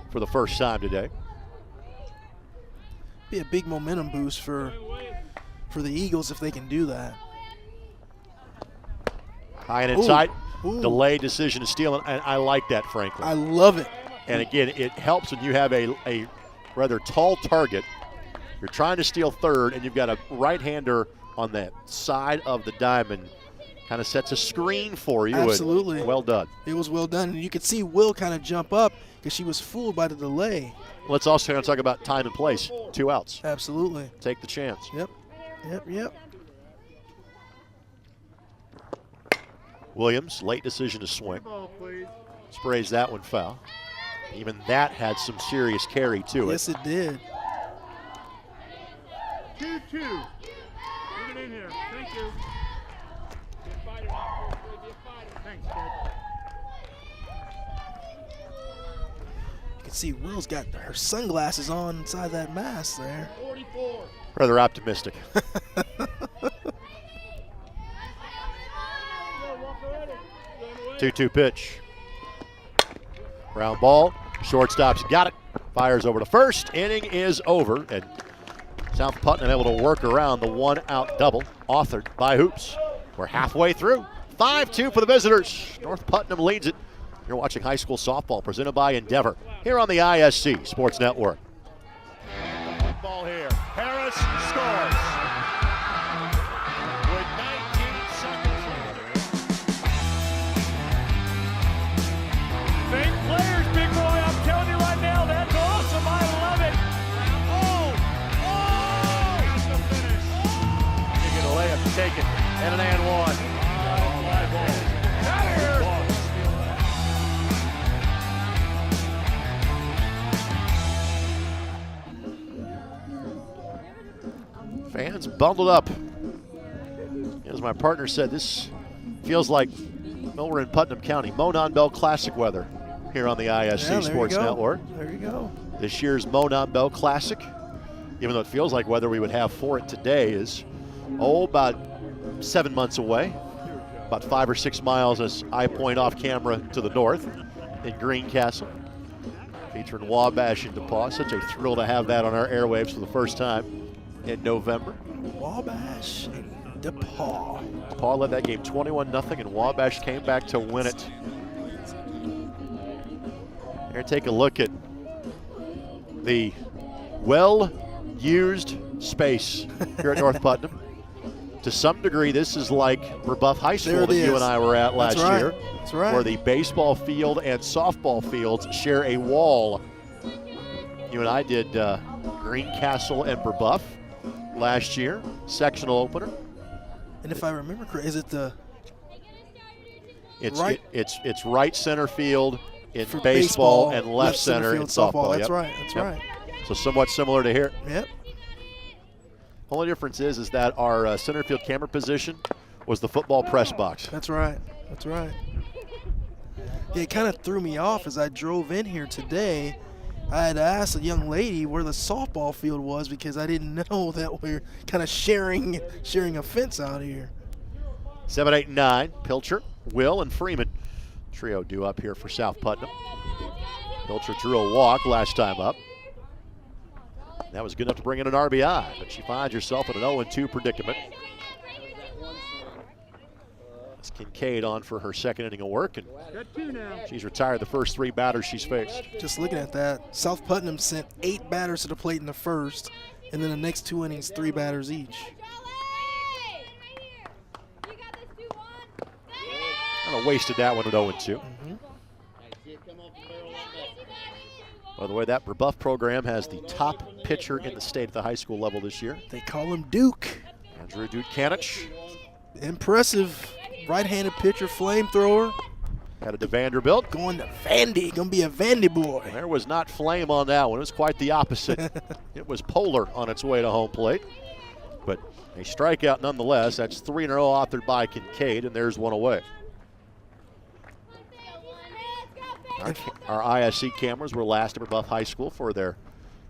Speaker 1: for the first time today.
Speaker 2: Be a big momentum boost for the Eagles if they can do that.
Speaker 1: High and inside. Delayed decision to steal, and I like that, frankly.
Speaker 2: I love it.
Speaker 1: And again, it helps when you have a rather tall target. You're trying to steal third, and you've got a right-hander on that side of the diamond. Kind of sets a screen for you.
Speaker 2: Absolutely.
Speaker 1: Well done.
Speaker 2: It was well done. And you could see Will kind of jump up because she was fooled by the delay.
Speaker 1: Let's also talk about time and place. 2 outs.
Speaker 2: Absolutely.
Speaker 1: Take the chance.
Speaker 2: Yep.
Speaker 1: Williams, late decision to swing. Sprays that one foul. Even that had some serious carry to it.
Speaker 2: Yes, it did.
Speaker 6: 2-2. Get it in here. Thank you. Thanks, Ted.
Speaker 2: You can see Will's got her sunglasses on inside that mask there.
Speaker 6: 44.
Speaker 1: Rather optimistic. 2-2 pitch. Ground ball. Shortstop's got it. Fires over to first. Inning is over. And South Putnam able to work around the 1-out double authored by Hoops. We're halfway through. 5-2 for the visitors. North Putnam leads it. You're watching high school softball presented by Endeavor here on the ISC Sports Network.
Speaker 6: Ball here. Harris scores. With 19 seconds remaining. Fake players, big boy. I'm telling you right now, that's awesome. I love it. That's the finish.
Speaker 1: You get a layup taken and an and one. Fans bundled up. As my partner said, this feels like, well, we're in Putnam County. Monon Bell Classic weather here on the ISC Sports Network.
Speaker 2: There you go.
Speaker 1: This year's Monon Bell Classic, even though it feels like weather we would have for it today, is, about 7 months away. About 5 or 6 miles as I point off camera to the north in Greencastle. Featuring Wabash and DePaul. Such a thrill to have that on our airwaves for the first time in November.
Speaker 2: Wabash and DePaul.
Speaker 1: DePaul led that game 21-0, and Wabash came back to win it. Here, take a look at the well-used space here at North Putnam. To some degree, this is like Rebuff High School that you and I were at last year.
Speaker 2: That's right.
Speaker 1: Where the baseball field and softball fields share a wall. You and I did Greencastle and Rebuff last year, sectional opener.
Speaker 2: And if I remember correctly, is it the
Speaker 1: It's right center field in
Speaker 2: for
Speaker 1: baseball and left center in
Speaker 2: field
Speaker 1: softball.
Speaker 2: That's
Speaker 1: Yep.
Speaker 2: right. That's
Speaker 1: Yep.
Speaker 2: right.
Speaker 1: So somewhat similar to here.
Speaker 2: Yep.
Speaker 1: Only difference is that our center field camera position was the football press box.
Speaker 2: That's right. That's right. Yeah, it kind of threw me off as I drove in here today. I had asked a young lady where the softball field was because I didn't know that we're kind of sharing a fence out here.
Speaker 1: 7, 8, and 9. Pilcher, Will, and Freeman. Trio due up here for South Putnam. Pilcher drew a walk last time up. That was good enough to bring in an RBI, but she finds herself in an 0-2 predicament. It's Kincaid on for her second inning of work, and she's retired the first 3 batters she's faced.
Speaker 2: Just looking at that, South Putnam sent 8 batters to the plate in the first, and then the next 2 innings, 3 batters each.
Speaker 1: Kind of wasted that one at 0-2. By the way, that rebuff program has the top pitcher in the state at the high school level this year.
Speaker 2: They call him Duke.
Speaker 1: Andrew Duke-Kanich.
Speaker 2: Impressive right-handed pitcher, flamethrower.
Speaker 1: Headed to Vanderbilt.
Speaker 2: Going to Vandy, gonna be a Vandy boy.
Speaker 1: There was not flame on that one. It was quite the opposite. It was polar on its way to home plate. But a strikeout nonetheless. That's 3 in a row authored by Kincaid, and there's one away. Our ISC cameras were last at Rebuff High School for their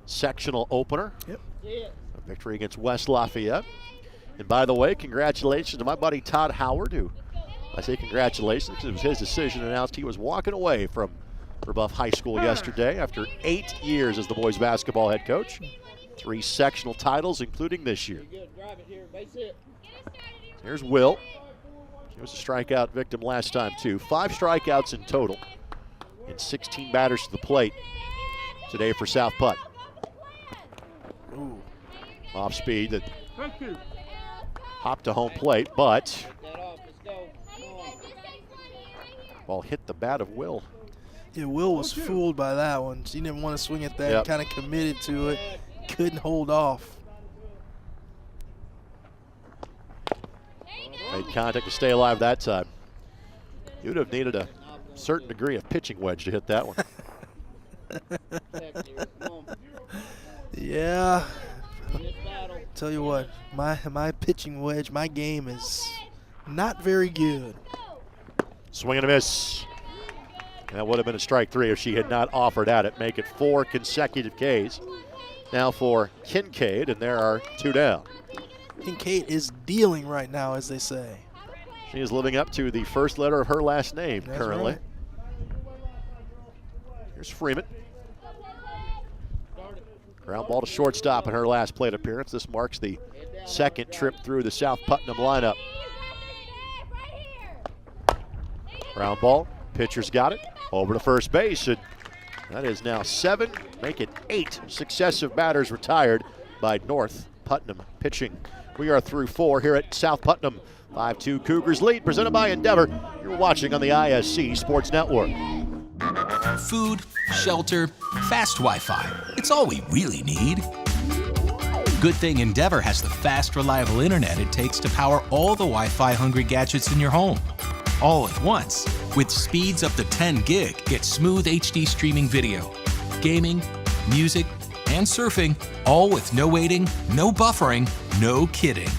Speaker 1: sectional opener.
Speaker 2: Yep.
Speaker 1: A victory against West Lafayette. And by the way, congratulations to my buddy Todd Howard, who I say congratulations because it was his decision, announced he was walking away from Rebuff High School yesterday after 8 years as the boys basketball head coach. 3 sectional titles, including this year. Here's Will. He was a strikeout victim last time too. 5 strikeouts in total. And 16 batters to the plate today for South Putt. Off speed that hopped to home plate, but ball hit the bat of Will.
Speaker 2: Yeah, Will was fooled by that one. She didn't want to swing at that, kind of committed to it. Couldn't hold off.
Speaker 1: Made contact to stay alive that time. You'd have needed a certain degree of pitching wedge to hit that one.
Speaker 2: Yeah. Tell you what, my pitching wedge, my game is not very good.
Speaker 1: Swing and a miss. That would have been a strike 3 if she had not offered at it. Make it 4 consecutive Ks. Now for Kincaid, and there are 2 down.
Speaker 2: Kincaid is dealing right now, as they say.
Speaker 1: She is living up to the first letter of her last name currently.
Speaker 2: Right.
Speaker 1: Here's Freeman. Ground ball to shortstop in her last plate appearance. This marks the 2nd trip through the South Putnam lineup. Ground ball, pitcher's got it. Over to first base, and that is now 7, make it 8 successive batters retired by North Putnam pitching. We are through 4 here at South Putnam. 5-2 Cougars lead, presented by Endeavor. You're watching on the ISC Sports Network.
Speaker 5: Food, shelter, fast Wi-Fi. It's all we really need. Good thing Endeavor has the fast, reliable internet it takes to power all the Wi-Fi hungry gadgets in your home. All at once. With speeds up to 10 gig, get smooth HD streaming video, gaming, music, and surfing, all with no waiting, no buffering, no kidding.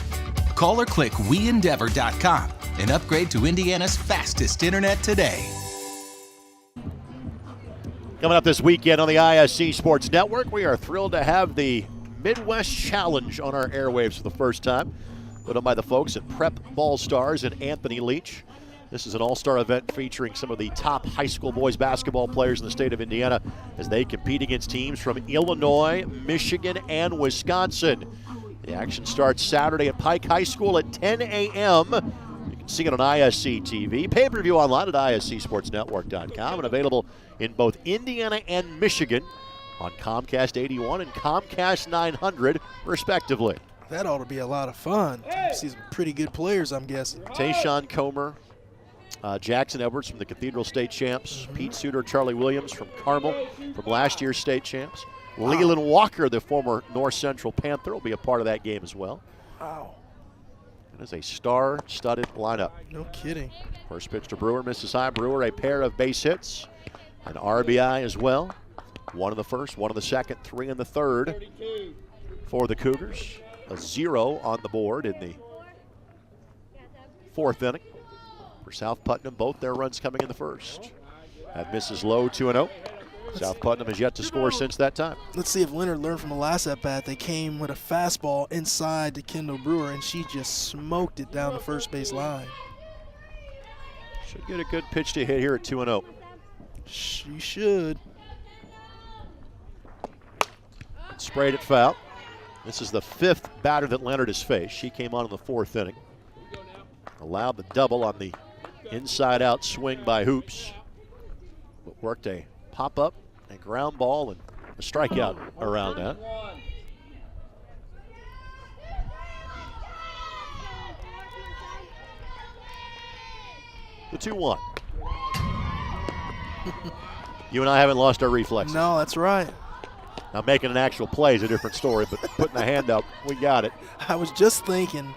Speaker 5: Call or click WeEndeavor.com and upgrade to Indiana's fastest internet today.
Speaker 1: Coming up this weekend on the ISC Sports Network, we are thrilled to have the Midwest Challenge on our airwaves for the first time. Put on by the folks at Prep Ball Stars and Anthony Leach. This is an all-star event featuring some of the top high school boys basketball players in the state of Indiana as they compete against teams from Illinois, Michigan, and Wisconsin. The action starts Saturday at Pike High School at 10 a.m. You can see it on ISC TV. Pay-per-view online at ISCSportsNetwork.com and available in both Indiana and Michigan on Comcast 81 and Comcast 900, respectively.
Speaker 2: That ought to be a lot of fun. See some pretty good players, I'm guessing.
Speaker 1: Tayshawn Comer, Jackson Edwards from the Cathedral State Champs, Pete Suter, Charlie Williams from Carmel from last year's state champs. Leland Walker, the former North Central Panther, will be a part of that game as well.
Speaker 2: Wow.
Speaker 1: It is a star-studded lineup.
Speaker 2: No kidding.
Speaker 1: First pitch to Brewer, misses high. Brewer, a pair of base hits, an RBI as well. 1 in the first, 1 in the second, 3 in the third for the Cougars. A 0 on the board in the 4th inning. For South Putnam, both their runs coming in the first. That misses low, 2-0. South Putnam has yet to score since that time.
Speaker 2: Let's see if Leonard learned from the last at-bat. They came with a fastball inside to Kendall Brewer, and she just smoked it down the first base line.
Speaker 1: Should get a good pitch to hit here at 2-0.
Speaker 2: She should.
Speaker 1: sprayed it foul. This is the 5th batter that Leonard has faced. She came on in the 4th inning. Allowed the double on the inside-out swing by Hoops, but worked a pop-up, a ground ball, and a strikeout around that. The 2-1. You and I haven't lost our reflexes.
Speaker 2: No, that's right.
Speaker 1: Now making an actual play is a different story, but putting a hand up, we got it.
Speaker 2: I was just thinking,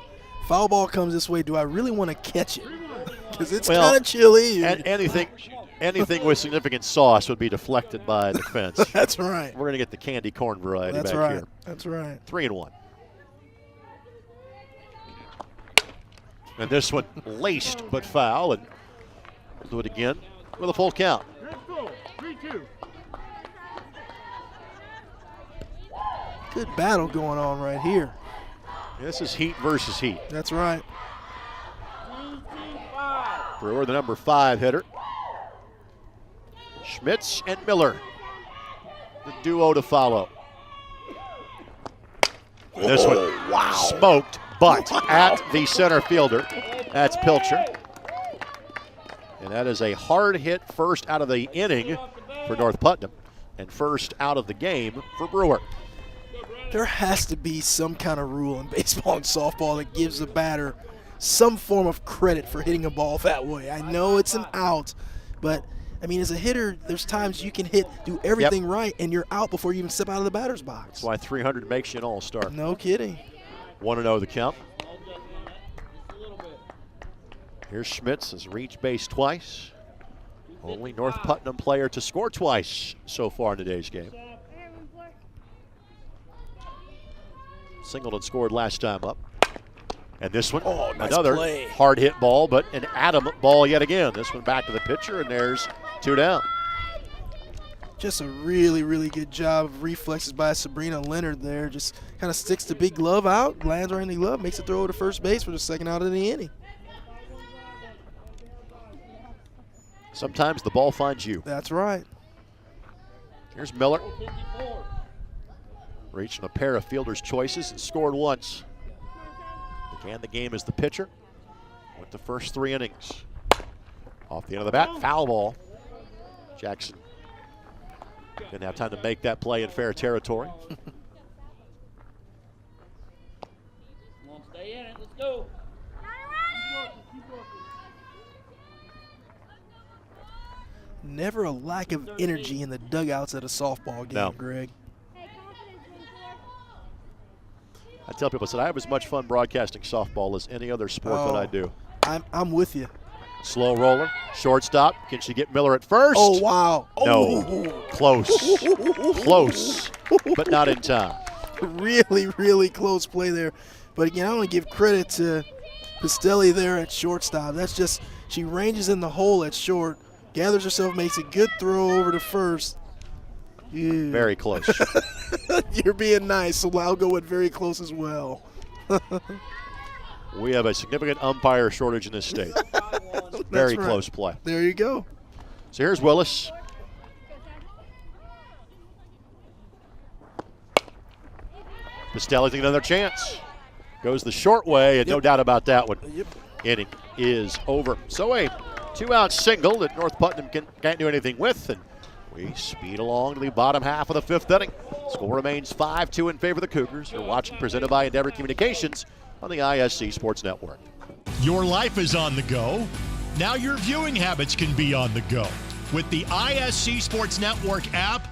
Speaker 2: foul ball comes this way, do I really want to catch it? Because it's
Speaker 1: Well,
Speaker 2: kind of chilly.
Speaker 1: And anything with significant sauce would be deflected by the fence.
Speaker 2: That's right.
Speaker 1: We're going to get the candy corn variety
Speaker 2: That's
Speaker 1: back
Speaker 2: right.
Speaker 1: here.
Speaker 2: That's right.
Speaker 1: 3-1. And this one laced but foul, and we'll do it again with a full count.
Speaker 6: 3-2.
Speaker 2: Good battle going on right here.
Speaker 1: This is heat versus heat.
Speaker 2: That's right.
Speaker 1: Brewer, the number 5 hitter. Schmitz and Miller, the duo to follow. This one smoked, but at the center fielder. That's Pilcher. And that is a hard hit first out of the inning for North Putnam and first out of the game for Brewer.
Speaker 2: There has to be some kind of rule in baseball and softball that gives the batter some form of credit for hitting a ball that way. I know it's an out, but I mean, as a hitter, there's times you can do everything right, and you're out before you even step out of the batter's box.
Speaker 1: That's why 300 makes you an all-star.
Speaker 2: No kidding.
Speaker 1: 1-0 the count. Here's Schmitz, has reached base twice. Only North Putnam player to score twice so far in today's game. Singleton scored last time up. And this one,
Speaker 2: nice
Speaker 1: another
Speaker 2: play.
Speaker 1: hard hit ball, but an Adam ball yet again. This one back to the pitcher, and there's 2 down.
Speaker 2: Just a really, really good job of reflexes by Sabrina Leonard there. Just kind of sticks the big glove out, lands right in the glove, makes a throw to first base for the second out of the inning.
Speaker 1: Sometimes the ball finds you.
Speaker 2: That's right.
Speaker 1: Here's Miller. Reaching a pair of fielder's choices and scored once. Began the game as the pitcher with the first 3 innings. Off the end of the bat, foul ball. Jackson didn't have time to make that play in fair territory.
Speaker 3: Come on, stay in it. Let's go.
Speaker 2: Never a lack of energy in the dugouts at a softball game,
Speaker 1: No.
Speaker 2: Greg.
Speaker 1: I tell people, I said, I have as much fun broadcasting softball as any other sport that I do.
Speaker 2: I'm with you.
Speaker 1: Slow roller, shortstop. Can she get Miller at first?
Speaker 2: Oh, wow.
Speaker 1: No. Close. Close, but not in time.
Speaker 2: Really, really close play there. But again, I want to give credit to Pistelli there at shortstop. That's just, she ranges in the hole at short, gathers herself, makes a good throw over to first. Yeah.
Speaker 1: Very close.
Speaker 2: You're being nice, so I'll go with very close as well.
Speaker 1: We have a significant umpire shortage in this state. Very
Speaker 2: right.
Speaker 1: close play.
Speaker 2: There you go.
Speaker 1: So here's Willis. Pistelli's getting another chance. Goes the short way, and no doubt about that one.
Speaker 2: Yep.
Speaker 1: Inning is over. So a 2-out single that North Putnam can't do anything with, and we speed along to the bottom half of the 5th inning. Score remains 5-2 in favor of the Cougars. You're watching, presented by Endeavor Communications on the ISC Sports Network.
Speaker 6: Your life is on the go. Now your viewing habits can be on the go. With the ISC Sports Network app,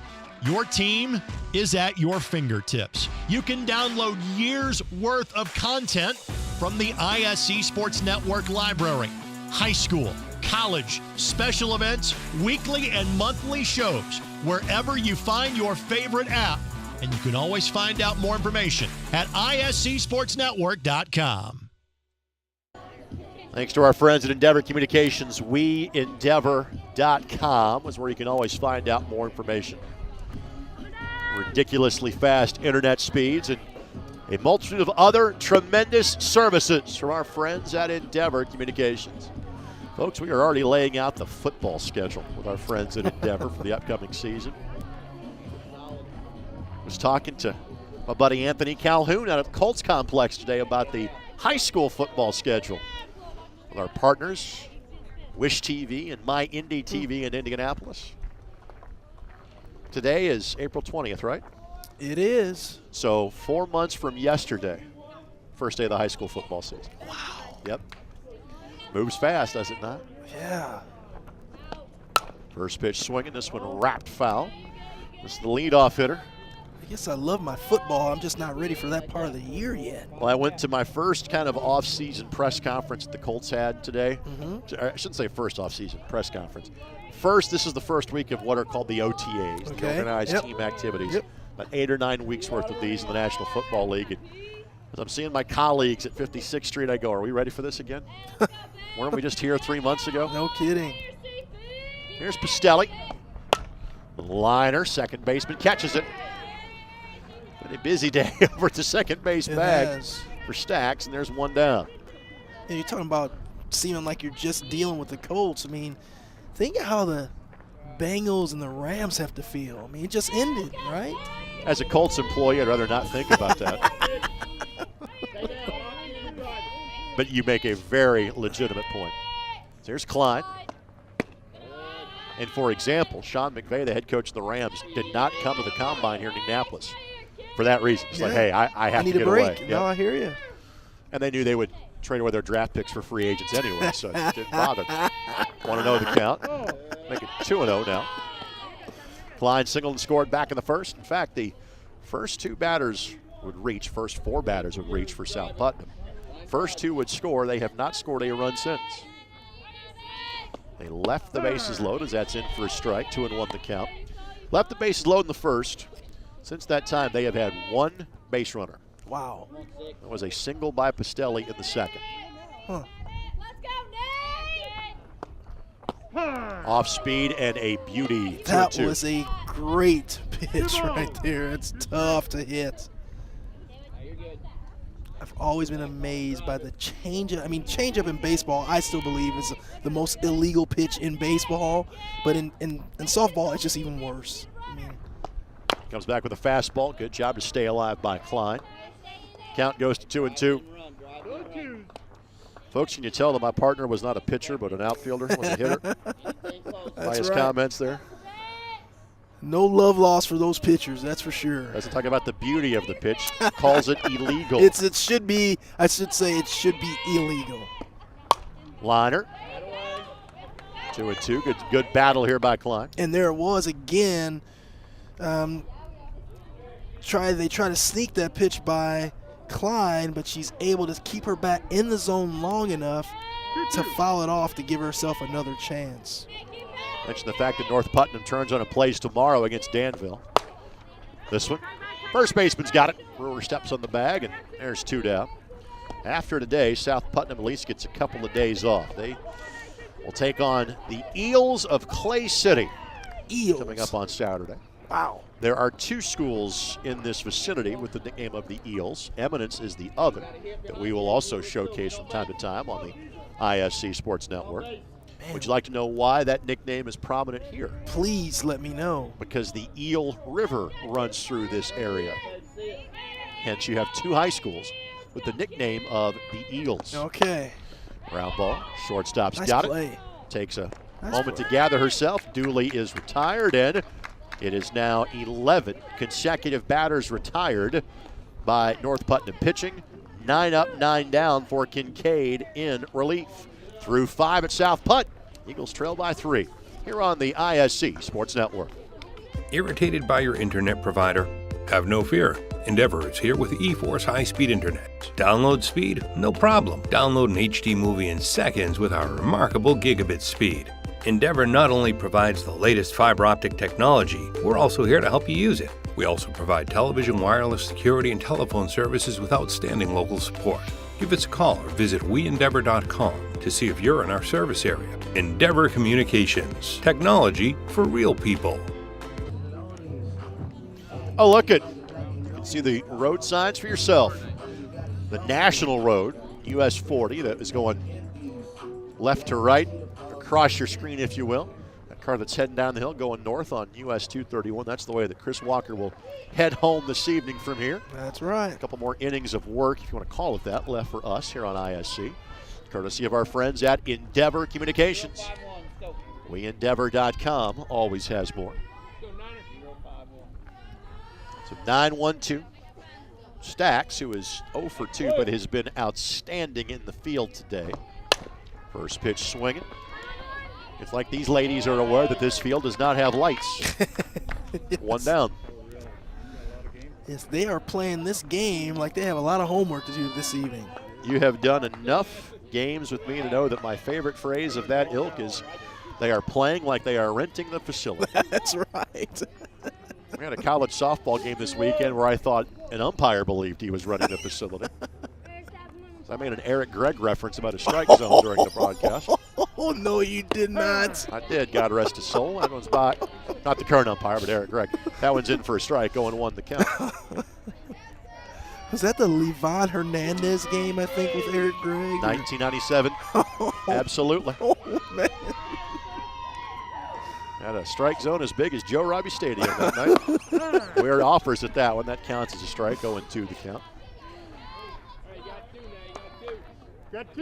Speaker 6: your team is at your fingertips. You can download years' worth of content from the ISC Sports Network library. High school, college, special events, weekly and monthly shows, wherever you find your favorite app. And you can always find out more information at iscsportsnetwork.com.
Speaker 1: Thanks to our friends at Endeavor Communications, WeEndeavor.com is where you can always find out more information. Ridiculously fast internet speeds and a multitude of other tremendous services from our friends at Endeavor Communications. Folks, we are already laying out the football schedule with our friends at Endeavor for the upcoming season. Was talking to my buddy Anthony Calhoun out at the Colts Complex today about the high school football schedule with our partners, Wish TV and My Indy TV in Indianapolis. Today is April 20th, right?
Speaker 2: It is.
Speaker 1: So 4 months from yesterday, first day of the high school football season.
Speaker 2: Wow.
Speaker 1: Yep. Moves fast, does it not?
Speaker 2: Yeah.
Speaker 1: First pitch swinging, this one wrapped foul. This is the leadoff hitter.
Speaker 2: I guess I love my football. I'm just not ready for that part of the year yet.
Speaker 1: Well, I went to my first kind of off-season press conference that the Colts had today. I shouldn't say first off-season press conference. First, this is the first week of what are called the OTAs, the organized team activities. About 8 or 9 weeks worth of these in the National Football League. And as I'm seeing my colleagues at 56th Street, I go, are we ready for this again? Weren't we just here 3 months ago?
Speaker 2: No kidding.
Speaker 1: Here's Pastelli. Liner, second baseman, catches it. Been a busy day over at the second base bag for Stacks, and there's one down.
Speaker 2: And you're talking about seeming like you're just dealing with the Colts. I mean, think of how the Bengals and the Rams have to feel. I mean, it just ended, right?
Speaker 1: As a Colts employee, I'd rather not think about that. But you make a very legitimate point. So here's Klein. And for example, Sean McVay, the head coach of the Rams, did not come to the combine here in Indianapolis for that reason. It's like, hey, I have to get away.
Speaker 2: I need a break. No, I hear you.
Speaker 1: And they knew they would trade away their draft picks for free agents anyway, so it didn't bother. 1-0 the count. Make it 2-0 now. Klein singled and scored back in the first. In fact, the first 2 batters would reach, first 4 batters would reach for South Putnam. First 2 would score. They have not scored a run since. They left the bases loaded as that's in for a strike. 2-1 the count. Left the bases loaded in the first. Since that time, they have had 1 base runner.
Speaker 2: Wow.
Speaker 1: That was a single by Pastelli in the second.
Speaker 2: Huh.
Speaker 1: Off speed and a beauty.
Speaker 2: That was a great pitch right there. It's tough to hit. I've always been amazed by the changeup. I mean, changeup in baseball, I still believe is the most illegal pitch in baseball. But in softball, it's just even worse. I mean,
Speaker 1: comes back with a fastball. Good job to stay alive by Klein. Count goes to 2-2. Folks, can you tell that my partner was not a pitcher but an outfielder, was a hitter? By his comments there.
Speaker 2: No love lost for those pitchers, that's for sure.
Speaker 1: Doesn't talk about the beauty of the pitch. Calls it illegal.
Speaker 2: It should be, I should say it should be illegal.
Speaker 1: Liner. 2-2. Good battle here by Klein.
Speaker 2: And there it was again. They try to sneak that pitch by Klein, but she's able to keep her bat in the zone long enough to foul it off to give herself another chance.
Speaker 1: Mention the fact that North Putnam turns on and plays tomorrow against Danville. This one, first baseman's got it. Brewer steps on the bag, and there's 2 down. After today, South Putnam at least gets a couple of days off. They will take on the Eels of Clay City.
Speaker 2: Eels.
Speaker 1: Coming up on Saturday.
Speaker 2: Wow.
Speaker 1: There are 2 schools in this vicinity with the nickname of the Eels. Eminence is the other that we will also showcase from time to time on the ISC Sports Network. Man. Would you like to know why that nickname is prominent here?
Speaker 2: Please let me know.
Speaker 1: Because the Eel River runs through this area. Hence, you have 2 high schools with the nickname of the Eels.
Speaker 2: Okay.
Speaker 1: Ground ball. Shortstop's
Speaker 2: nice
Speaker 1: got
Speaker 2: play.
Speaker 1: it. Takes a moment to gather herself. Dooley is retired, and it is now 11 consecutive batters retired by North Putnam pitching. 9 up, 9 down for Kincaid in relief. Through 5 at South Putt. Eagles trail by 3 here on the ISC Sports Network.
Speaker 8: Irritated by your internet provider? Have no fear. Endeavor is here with eForce high-speed internet. Download speed? No problem. Download an HD movie in seconds with our remarkable gigabit speed. Endeavor not only provides the latest fiber optic technology, we're also here to help you use it. We also provide television, wireless, security, and telephone services with outstanding local support. Give us a call or visit weendeavor.com to see if you're in our service area. Endeavor Communications. Technology for real people.
Speaker 1: Oh, look at, you can see the road signs for yourself. The National Road, US 40, that is going left to right, across your screen, if you will. car that's heading down the hill going north on US 231. That's the way that Chris Walker will head home this evening from here.
Speaker 2: That's right.
Speaker 1: A couple more innings of work, if you want to call it that, left for us here on ISC. Courtesy of our friends at Endeavor Communications. WeEndeavor.com always has more. So 9-1-2. Stacks, who is 0 for 2, but has been outstanding in the field today. First pitch swinging. It's like these ladies are aware that this field does not have lights. Yes. One down.
Speaker 2: Yes, they are playing this game like they have a lot of homework to do this evening.
Speaker 1: You have done enough games with me to know that my favorite phrase of that ilk is they are playing like they are renting the facility.
Speaker 2: That's right.
Speaker 1: We had a college softball game this weekend where I thought an umpire believed he was running the facility. So I made an Eric Gregg reference about a strike zone during the broadcast.
Speaker 2: Oh, no, you did not.
Speaker 1: I did, God rest his soul. That one's by, not the current umpire, but Eric Gregg. That one's in for a strike, 0-1 the count.
Speaker 2: Was that the Levon Hernandez game, I think, with Eric Gregg?
Speaker 1: 1997. Absolutely.
Speaker 2: Oh, man.
Speaker 1: Had a strike zone as big as Joe Robbie Stadium that night. Weird offers at that one. That counts as a strike, 0-2 the count.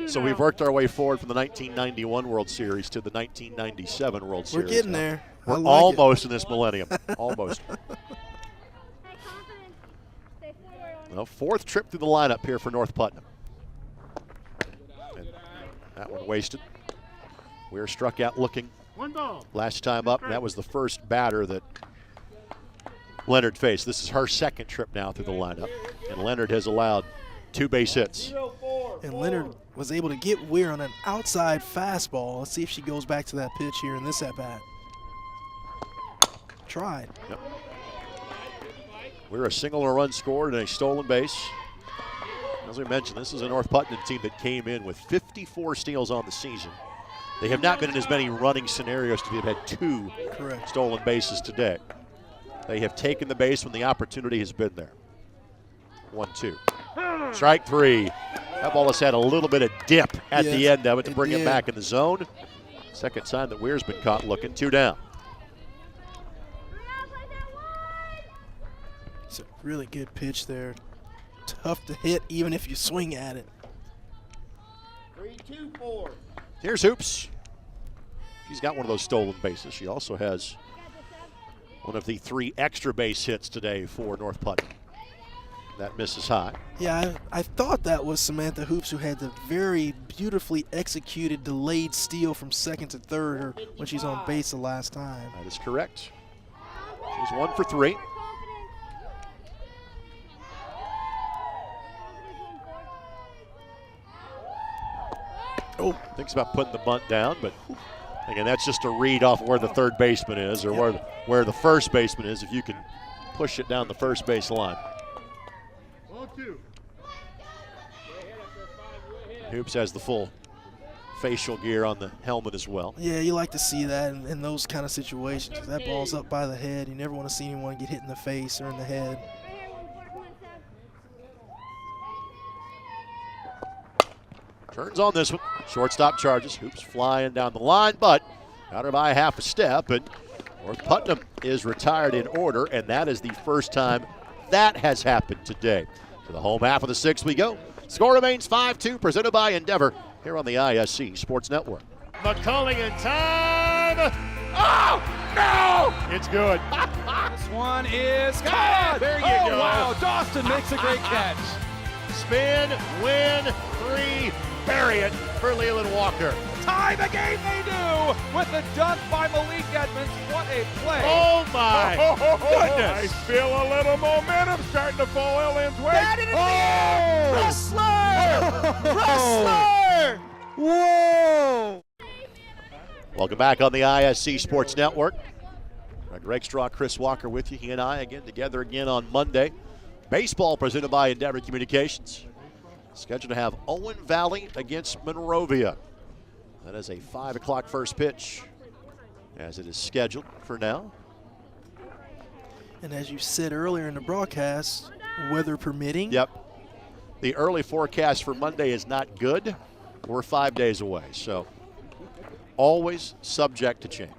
Speaker 1: So we've worked our way forward from the 1991 World Series to the 1997 World Series.
Speaker 2: We're getting there.
Speaker 1: We're almost in this millennium. Almost. Well, fourth trip through the lineup here for North Putnam. And that one wasted. We're struck out looking last time up, and that was the first batter that Leonard faced. This is her second trip now through the lineup, and Leonard has allowed 2 base hits.
Speaker 2: And Leonard was able to get Weir on an outside fastball. Let's see if she goes back to that pitch here in this at-bat. Tried.
Speaker 1: Yep. We're a single and a run scored and a stolen base. As we mentioned, this is a North Putnam team that came in with 54 steals on the season. They have not been in as many running scenarios to have had 2
Speaker 2: Correct.
Speaker 1: stolen bases today. They have taken the base when the opportunity has been there. 1-2. Strike 3. That ball has had a little bit of dip at the end of it to bring it back in the zone. Second time that Weir's been caught looking. 2 down.
Speaker 2: It's a really good pitch there. Tough to hit even if you swing at it.
Speaker 3: 3-2-4.
Speaker 1: Here's Hoops. She's got one of those stolen bases. She also has one of the 3 extra base hits today for North Putnam. That misses high.
Speaker 2: Yeah, I thought that was Samantha Hoops, who had the very beautifully executed delayed steal from second to third when she's on base the last time.
Speaker 1: That is correct. She's 1 for 3. Oh, thinks about putting the bunt down, but again, that's just a read off where the third baseman is or where the first baseman is if you can push it down the first base line. Hoops has the full facial gear on the helmet as well.
Speaker 2: Yeah, you like to see that in those kind of situations. That ball's up by the head. You never want to see anyone get hit in the face or in the head.
Speaker 1: Turns on this one. Shortstop charges. Hoops flying down the line, but out her by half a step. And North Putnam is retired in order, and that is the first time that has happened today. To the home half of the 6th we go. Score remains 5-2, presented by Endeavor here on the ISC Sports Network.
Speaker 6: McCulling in time. Oh, no! It's good.
Speaker 9: This one is gone.
Speaker 6: There you go.
Speaker 9: Wow, Dawson makes a great catch.
Speaker 6: Spin, win, 3, bury it for Leland Walker.
Speaker 9: Tie the game they do with the dunk by Malik Edmonds. What a play.
Speaker 6: Oh, my goodness.
Speaker 11: I feel a little momentum starting to fall Ellen's way.
Speaker 9: Wrestler! Wrestler! Whoa!
Speaker 1: Welcome back on the ISC Sports Network. Greg Straw, Chris Walker with you. He and I again together again on Monday. Baseball presented by Endeavor Communications. Scheduled to have Owen Valley against Monrovia. That is a 5 o'clock first pitch, as it is scheduled for now.
Speaker 2: And as you said earlier in the broadcast, weather permitting.
Speaker 1: Yep. The early forecast for Monday is not good. We're 5 days away, so always subject to change.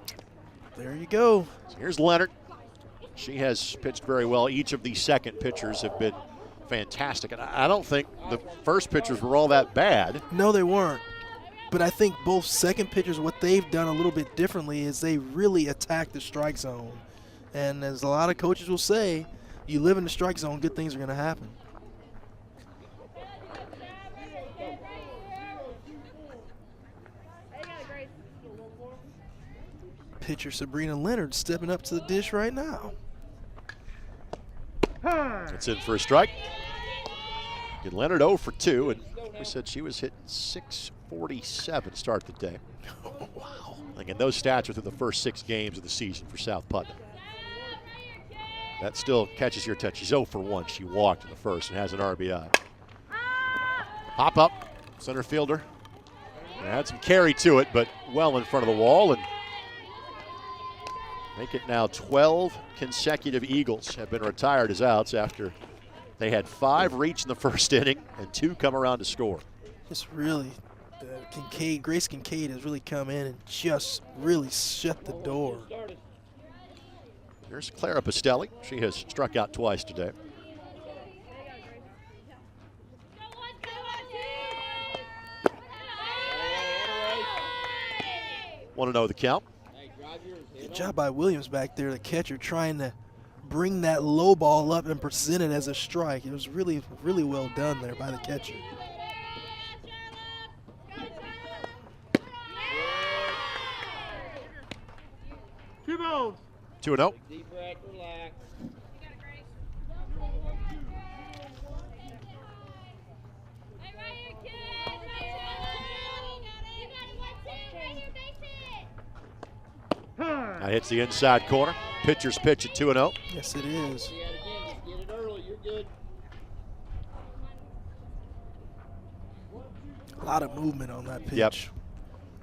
Speaker 2: There you go.
Speaker 1: So here's Leonard. She has pitched very well. Each of the second pitchers have been fantastic. And I don't think the first pitchers were all that bad.
Speaker 2: No, they weren't. But I think both second pitchers, what they've done a little bit differently is they really attack the strike zone. And as a lot of coaches will say, you live in the strike zone, good things are going to happen. Pitcher Sabrina Leonard stepping up to the dish right now.
Speaker 1: It's in for a strike. And Leonard 0 for 2, and we said she was hitting 647 to start the day.
Speaker 2: Wow.
Speaker 1: And those stats are through the first 6 games of the season for South Putnam. That still catches your attention. She's 0 for 1. She walked in the first and has an RBI. Pop up, center fielder. And had some carry to it, but well in front of the wall. And make it now 12 consecutive Eagles have been retired as outs after they had 5 reach in the first inning and 2 come around to score.
Speaker 2: Just really, Grace Kincaid has really come in and just really shut the door.
Speaker 1: There's Clara Pastelli. She has struck out twice today. Want to know the count?
Speaker 2: Good job by Williams back there, the catcher, trying to bring that low ball up and present it as a strike. It was really, really well done there by the catcher.
Speaker 11: Two balls.
Speaker 1: 2-0.
Speaker 3: Deep breath, relax.
Speaker 1: That hits the inside corner. Pitcher's pitch at 2-0.
Speaker 2: Yes, it is.
Speaker 3: See that again. Just get it early. You're good.
Speaker 2: A lot of movement on that pitch.
Speaker 1: Yep.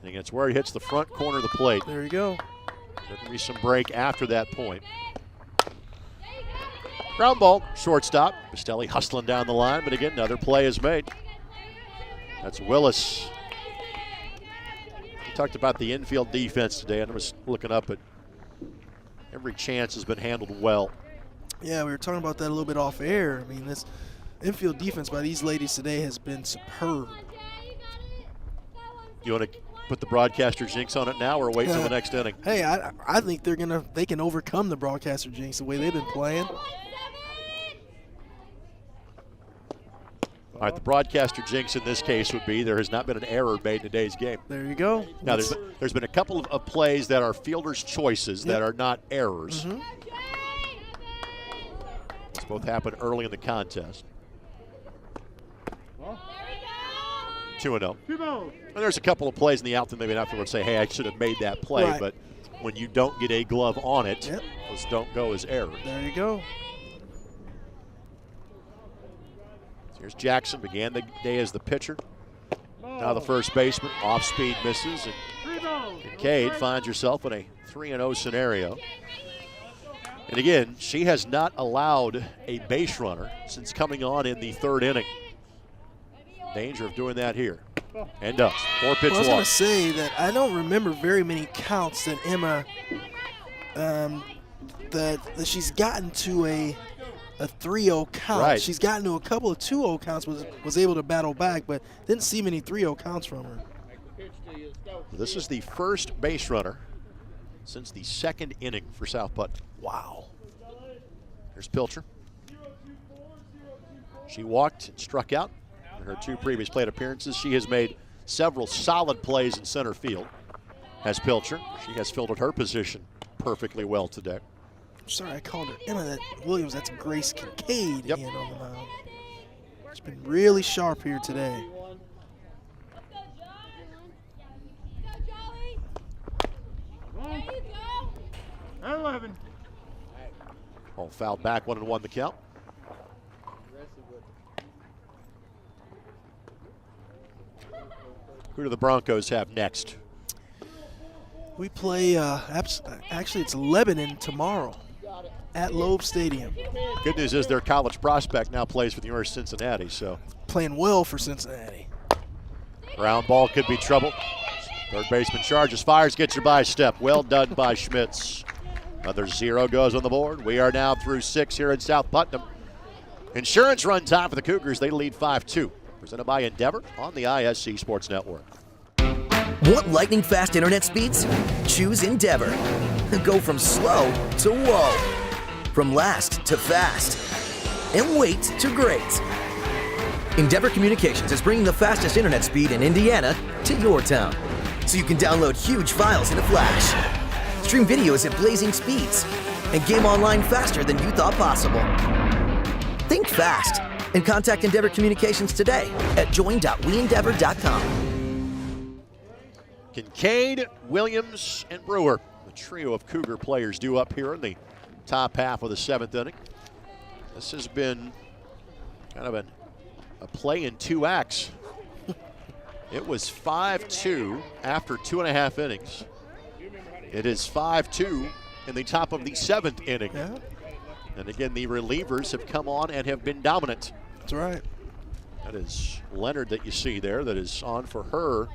Speaker 1: And it's where he hits the front corner of the plate.
Speaker 2: There you go.
Speaker 1: There can be some break after that point. Ground ball, shortstop. Pastelli hustling down the line, but again, another play is made. That's Willis. We talked about the infield defense today, and I was looking up at every chance has been handled well.
Speaker 2: Yeah, we were talking about that a little bit off air. I mean, this infield defense by these ladies today has been superb.
Speaker 1: You want to put the broadcaster jinx on it now or wait till the next inning?
Speaker 2: Hey, I think they can overcome the broadcaster jinx the way they've been playing.
Speaker 1: All right, the broadcaster jinx in this case would be there has not been an error made in today's game.
Speaker 2: There you go.
Speaker 1: Now, there's been a couple of plays that are fielders' choices that are not errors.
Speaker 2: Mm-hmm.
Speaker 1: These both happened early in the contest. 2-0. And there's a couple of plays in the outfield maybe afterwards say, hey, I should have made that play.
Speaker 2: Right.
Speaker 1: But when you don't get a glove on it, those don't go as errors.
Speaker 2: There you go.
Speaker 1: Here's Jackson, began the day as the pitcher. Now the first baseman, off speed misses, and Kincaid finds herself in a 3-0 scenario. And again, she has not allowed a base runner since coming on in the 3rd inning. Danger of doing that here. And does. 4-pitch walk.
Speaker 2: I was going to say that I don't remember very many counts that Emma, that she's gotten to a 3-0 count.
Speaker 1: Right.
Speaker 2: She's gotten to a couple of 2-0 counts, was able to battle back, but didn't see many 3-0 counts from her.
Speaker 1: This is the first base runner since the 2nd inning for South Putnam.
Speaker 2: Wow.
Speaker 1: Here's Pilcher. She walked and struck out in her 2 previous plate appearances. She has made several solid plays in center field as Pilcher. She has filled at her position perfectly well today.
Speaker 2: Sorry, I called her Emma Williams. That's Grace Kincaid in on the mound. It's been really sharp here today.
Speaker 11: And 11.
Speaker 1: All fouled back, 1-1 the count. Who do the Broncos have next?
Speaker 2: We play, actually it's Lebanon tomorrow at Loeb Stadium.
Speaker 1: Good news is their college prospect now plays for the University of Cincinnati, so.
Speaker 2: Playing well for Cincinnati.
Speaker 1: Ground ball could be trouble. Third baseman charges, fires, gets her by a step. Well done by Schmitz. Another 0 goes on the board. We are now through 6 here in South Putnam. Insurance run time for the Cougars. They lead 5-2. Presented by Endeavor on the ISC Sports Network.
Speaker 10: Want lightning fast internet speeds? Choose Endeavor. Go from slow to whoa. From last to fast. And wait to great. Endeavor Communications is bringing the fastest internet speed in Indiana to your town. So you can download huge files in a flash. Stream videos at blazing speeds. And game online faster than you thought possible. Think fast and contact Endeavor Communications today at join.weendeavor.com.
Speaker 1: Kincaid, Williams, and Brewer. The trio of Cougar players due up here in the top half of the 7th inning. This has been kind of a play in 2 acts. It was 5-2 after 2.5 innings. It is 5-2 in the top of the 7th inning.
Speaker 2: Yeah.
Speaker 1: And again, the relievers have come on and have been dominant.
Speaker 2: That's right.
Speaker 1: That is Leonard that you see there that is on for her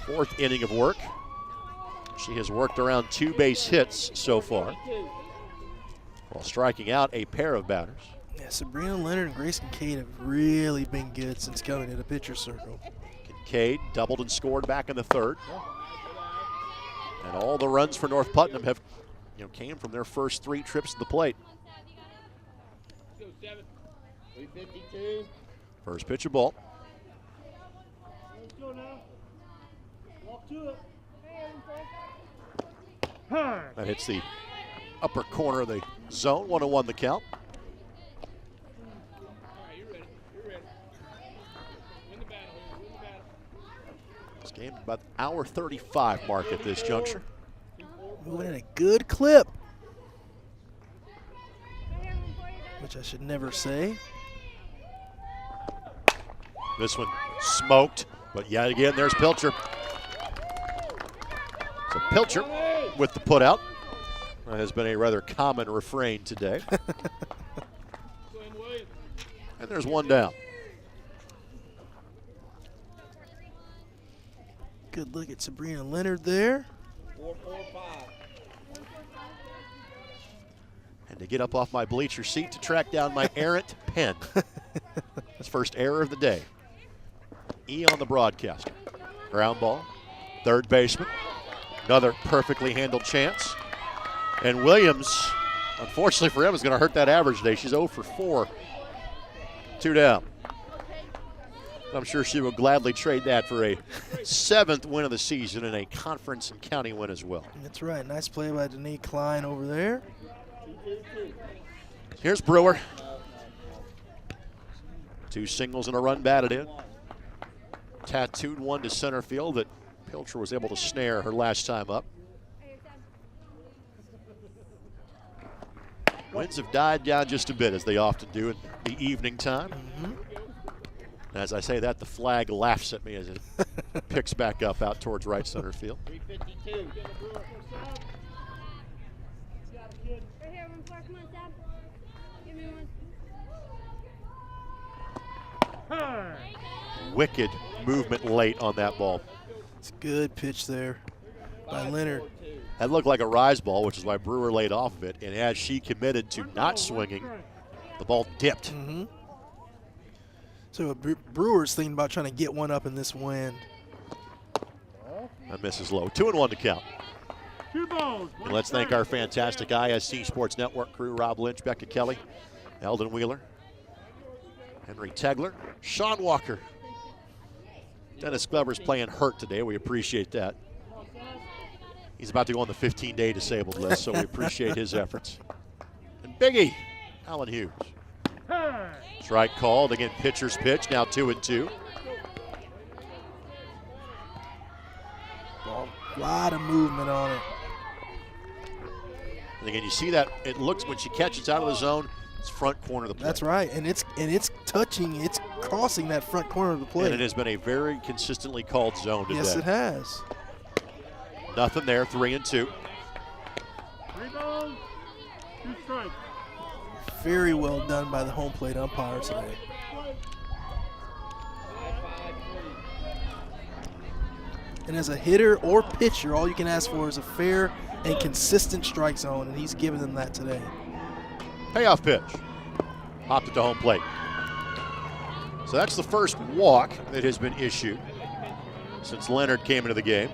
Speaker 1: 4th inning of work. She has worked around 2 base hits so far, while striking out a pair of batters.
Speaker 2: Yeah, Sabrina Leonard and Grace Kincaid have really been good since coming to the pitcher circle.
Speaker 1: Kincaid doubled and scored back in the 3rd. And all the runs for North Putnam have, came from their first 3 trips to the plate. First pitch of ball. That hits the upper corner of the zone. 1-1 the count. This game about hour 35 mark at this juncture.
Speaker 2: Moving at a good clip, which I should never say.
Speaker 1: This one smoked, but yet again, there's Pilcher. So Pilcher with the putout. That has been a rather common refrain today. And there's one down.
Speaker 2: Good look at Sabrina Leonard there.
Speaker 3: 4-4-5.
Speaker 1: And to get up off my bleacher seat to track down my errant pen. That's first error of the day. E on the broadcaster. Ground ball. Third baseman. Another perfectly handled chance. And Williams, unfortunately for him, is going to hurt that average today. She's 0 for 4. 2 down. I'm sure she will gladly trade that for a 7th win of the season and a conference and county win as well.
Speaker 2: That's right. Nice play by Denise Klein over there.
Speaker 1: Here's Brewer. 2 singles and a run batted in. Tattooed one to center field that Pilcher was able to snare her last time up. Winds have died down just a bit, as they often do in the evening time.
Speaker 2: Mm-hmm.
Speaker 1: As I say that, the flag laughs at me as it picks back up out towards right center field.
Speaker 3: 352.
Speaker 4: Right here, 1-4, come on, Dad. Give me one.
Speaker 1: Wicked movement late on that ball.
Speaker 2: It's a good pitch there by Leonard.
Speaker 1: That looked like a rise ball, which is why Brewer laid off of it. And as she committed to not swinging, the ball dipped.
Speaker 2: Mm-hmm. So Brewer's thinking about trying to get one up in this wind.
Speaker 1: That misses low. 2-1 to count. And let's thank our fantastic ISC Sports Network crew: Rob Lynch, Becca Kelly, Eldon Wheeler, Henry Tegler, Sean Walker. Dennis Glover's playing hurt today. We appreciate that. He's about to go on the 15-day disabled list, so we appreciate his efforts. And Biggie, Alan Hughes. Strike called. Again, pitcher's pitch. Now 2-2.
Speaker 2: A lot of movement on it.
Speaker 1: And again, you see that it looks when she catches out of the zone, it's front corner of the plate.
Speaker 2: That's right, and it's crossing that front corner of the plate.
Speaker 1: And it has been a very consistently called zone today.
Speaker 2: Yes, it has.
Speaker 1: Nothing there. 3-2.
Speaker 11: 3 balls, 2 strikes.
Speaker 2: Very well done by the home plate umpire today. And as a hitter or pitcher, all you can ask for is a fair and consistent strike zone, and he's giving them that today.
Speaker 1: Payoff pitch. Popped it to home plate. So that's the first walk that has been issued since Leonard came into the game.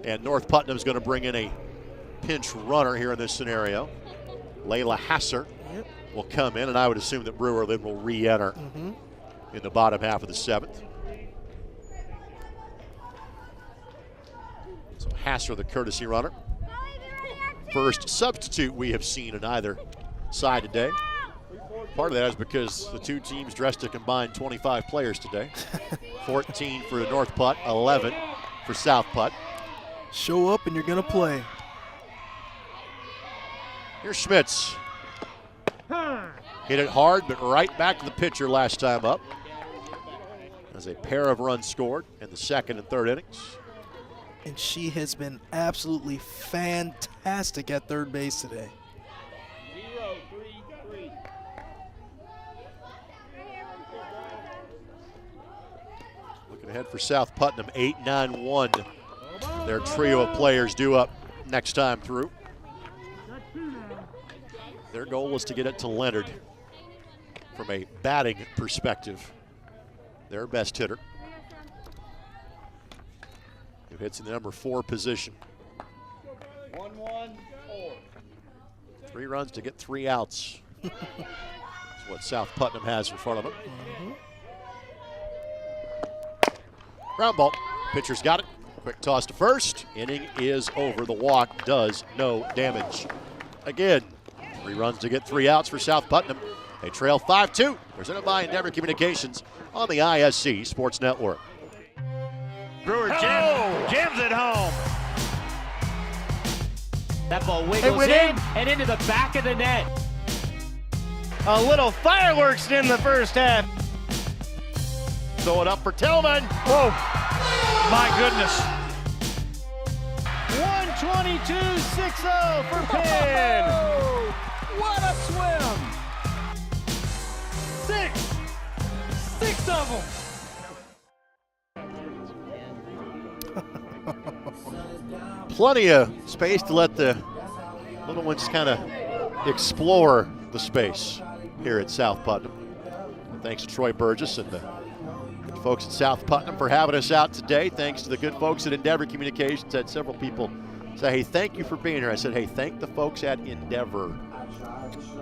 Speaker 1: And North Putnam's going to bring in a pinch runner here in this scenario. Layla Hasser will come in, and I would assume that Brewer then will re-enter in the bottom half of the 7th. So Hasser, the courtesy runner. First substitute we have seen on either side today. Part of that is because the two teams dressed a combined 25 players today. 14 for North Putt, 11 for South Putt.
Speaker 2: Show up and you're going to play.
Speaker 1: Here's Schmitz. Hit it hard, but right back to the pitcher last time up. As a pair of runs scored in the 2nd and 3rd innings.
Speaker 2: And she has been absolutely fantastic at third base today.
Speaker 3: 0-3-3.
Speaker 1: Looking ahead for South Putnam, 8-9-1. Their trio of players due up next time through. Their goal is to get it to Leonard from a batting perspective. Their best hitter, who hits in the number 4 position.
Speaker 3: 1-1-4.
Speaker 1: 3 runs to get 3 outs. That's what South Putnam has in front of them. Ground ball. Pitcher's got it. Quick toss to first. Inning is over. The walk does no damage. Again, 3 runs to get 3 outs for South Putnam. They trail 5-2. Presented by Endeavor Communications on the ISC Sports Network.
Speaker 6: Brewer jams it home.
Speaker 3: That ball wiggles in and into the back of the net.
Speaker 6: A little fireworks in the first half. Throw it up for Tillman. Whoa, my goodness. 122.60 for Penn.
Speaker 9: What a swim! 6 of them.
Speaker 1: Plenty of space to let the little ones kind of explore the space here at South Putnam. And thanks to Troy Burgess and the good folks at South Putnam for having us out today. Thanks to the good folks at Endeavor Communications. Had several people say, hey, thank you for being here. I said, hey, thank the folks at Endeavor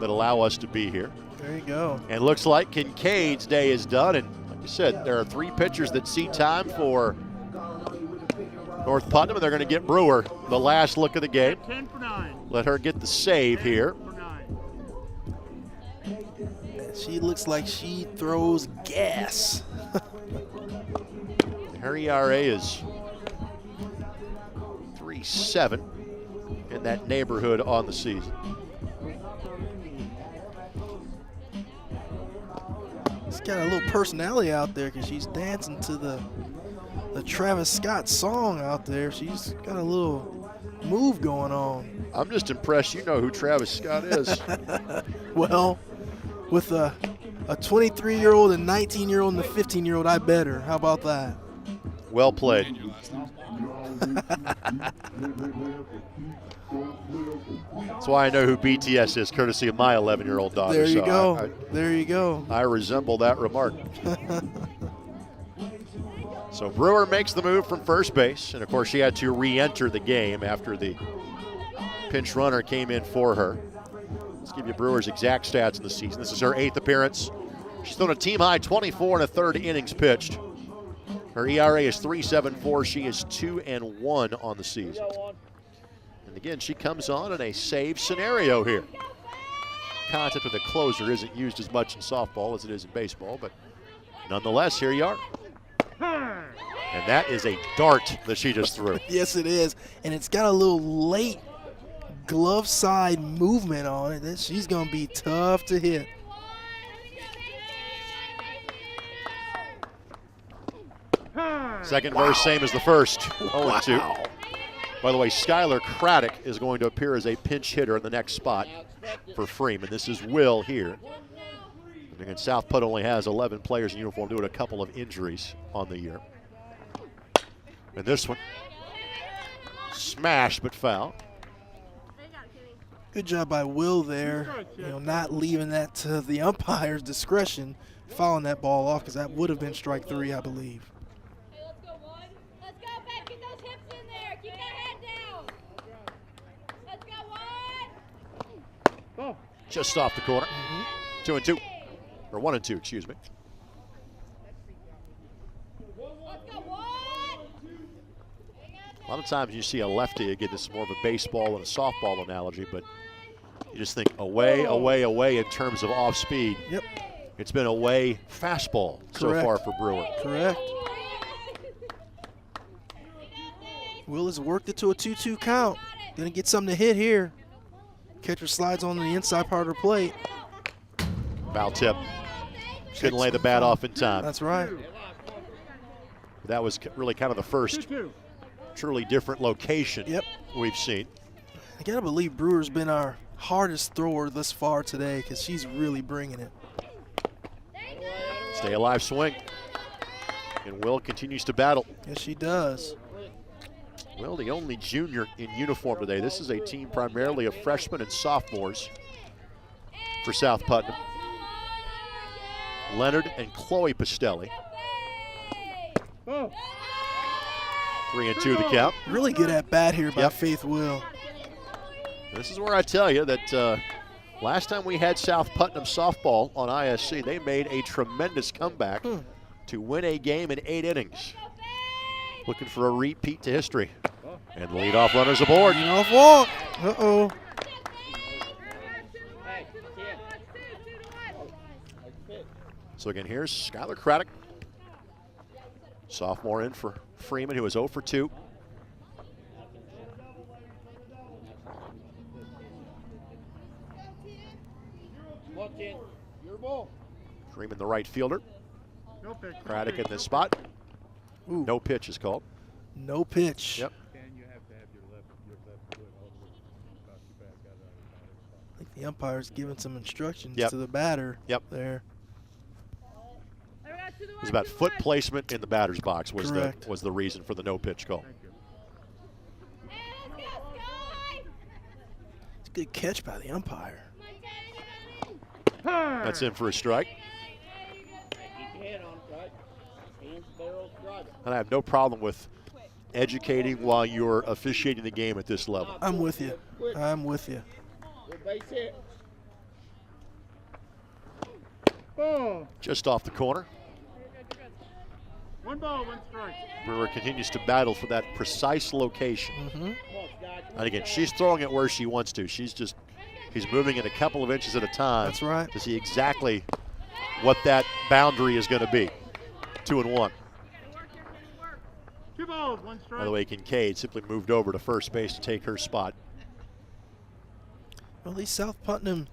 Speaker 1: that allow us to be here.
Speaker 2: There you go.
Speaker 1: And looks like Kincaid's day is done. And like you said, there are 3 pitchers that see time for North Putnam, and they're going to get Brewer the last look of the game.
Speaker 6: 10 for 9.
Speaker 1: Let her get the save here.
Speaker 2: She looks like she throws gas.
Speaker 1: Her ERA is 3.7 in that neighborhood on the season.
Speaker 2: She's got a little personality out there because she's dancing to the Travis Scott song out there. She's got a little move going on.
Speaker 1: I'm just impressed you know who Travis Scott is.
Speaker 2: Well, with a 23-year-old, a 19-year-old, and a 15-year-old, I better. How about that?
Speaker 1: Well played. That's why I know who BTS is, courtesy of my 11-year-old daughter.
Speaker 2: There you go. There you go.
Speaker 1: I resemble that remark. So Brewer makes the move from first base, and of course she had to re-enter the game after the pinch runner came in for her. Let's give you Brewer's exact stats in the season. This is her 8th appearance. She's thrown a team-high 24 1/3 innings pitched. Her ERA is 3.74. She is 2-1 on the season. And again, she comes on in a save scenario here. Concept with a closer isn't used as much in softball as it is in baseball, but nonetheless, here you are. And that is a dart that she just threw.
Speaker 2: Yes, it is. And it's got a little late glove side movement on it. She's going to be tough to hit.
Speaker 1: Second verse, same as the first. 0-2. By the way, Skylar Craddock is going to appear as a pinch hitter in the next spot for Freeman. This is Will here. And again, South Putt only has 11 players in uniform due to a couple of injuries on the year. And this one, smashed but foul.
Speaker 2: Good job by Will there, not leaving that to the umpire's discretion, fouling that ball off, because that would have been strike 3, I believe.
Speaker 4: Hey, let's go, one. Let's go, back. Get those hips in there. Keep that head down. Let's go, one.
Speaker 1: Just off the corner. 2 and 2, or 1 and 2, excuse me.
Speaker 4: Let's go, one.
Speaker 1: A lot of times you see a lefty, again, this is more of a baseball and a softball analogy, but you just think away, away, away in terms of off speed.
Speaker 2: Yep.
Speaker 1: It's been away fastball so far for Brewer.
Speaker 2: Correct. Will has worked it to a 2-2 count. Gonna get something to hit here. Catcher slides on the inside part of the plate.
Speaker 1: Foul tip. Couldn't lay the bat off in time.
Speaker 2: That's right.
Speaker 1: That was really kind of the first truly different location we've seen.
Speaker 2: I gotta believe Brewer's been our hardest thrower thus far today, because she's really bringing it.
Speaker 1: Stay alive swing. And Will continues to battle.
Speaker 2: Yes, she does.
Speaker 1: Will, the only junior in uniform today. This is a team primarily of freshmen and sophomores for South Putnam. Leonard and Chloe Pastelli. 3 and 2 the count.
Speaker 2: Really good at bat here by Faith Will.
Speaker 1: This is where I tell you that last time we had South Putnam softball on ISC, they made a tremendous comeback to win a game in 8 innings. Looking for a repeat to history. And leadoff runners aboard.
Speaker 2: Leadoff walk. Uh-oh.
Speaker 1: So again, here's Skylar Craddock. Sophomore in for Freeman, who is 0 for 2. Freeman, the right fielder. Craddock in this spot.
Speaker 2: Ooh.
Speaker 1: No pitch is called.
Speaker 2: No pitch.
Speaker 1: Yep.
Speaker 2: I think the umpire's giving some instructions
Speaker 1: Yep.
Speaker 2: to the batter there.
Speaker 1: It was about foot placement in the batter's box was
Speaker 2: Correct.
Speaker 1: the reason for the no pitch call.
Speaker 2: It's a good catch by the umpire.
Speaker 1: That's in for a strike. And I have no problem with educating while you're officiating the game at this level.
Speaker 2: I'm with you. I'm with you.
Speaker 1: Just off the corner.
Speaker 11: 1 ball, 1 strike.
Speaker 1: Brewer continues to battle for that precise location. And again, she's throwing it where she wants to. He's moving it a couple of inches at a time.
Speaker 2: That's right.
Speaker 1: To see exactly what that boundary is going to be. 2 and 1.
Speaker 11: 2 balls, 1 strike.
Speaker 1: By the way, Kincaid simply moved over to first base to take her spot.
Speaker 2: Well, these South Putnam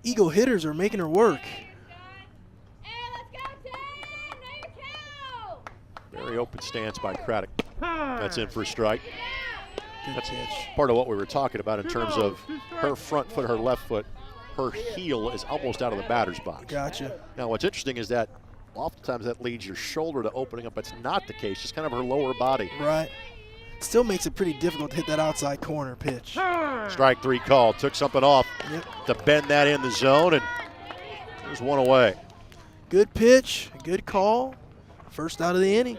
Speaker 2: Eagle hitters are making her work.
Speaker 1: Very open stance by Craddock. That's in for a strike.
Speaker 2: Good
Speaker 1: That's
Speaker 2: pitch.
Speaker 1: part of what we were talking about in terms of her front foot, her left foot. Her heel is almost out of the batter's box.
Speaker 2: Gotcha.
Speaker 1: Now, what's interesting is that oftentimes that leads your shoulder to opening up. It's not the case. It's kind of her lower body.
Speaker 2: Right. Still makes it pretty difficult to hit that outside corner pitch.
Speaker 1: Strike 3 call. Took something off to bend that in the zone, and there's one away.
Speaker 2: Good pitch, good call. First out of the inning.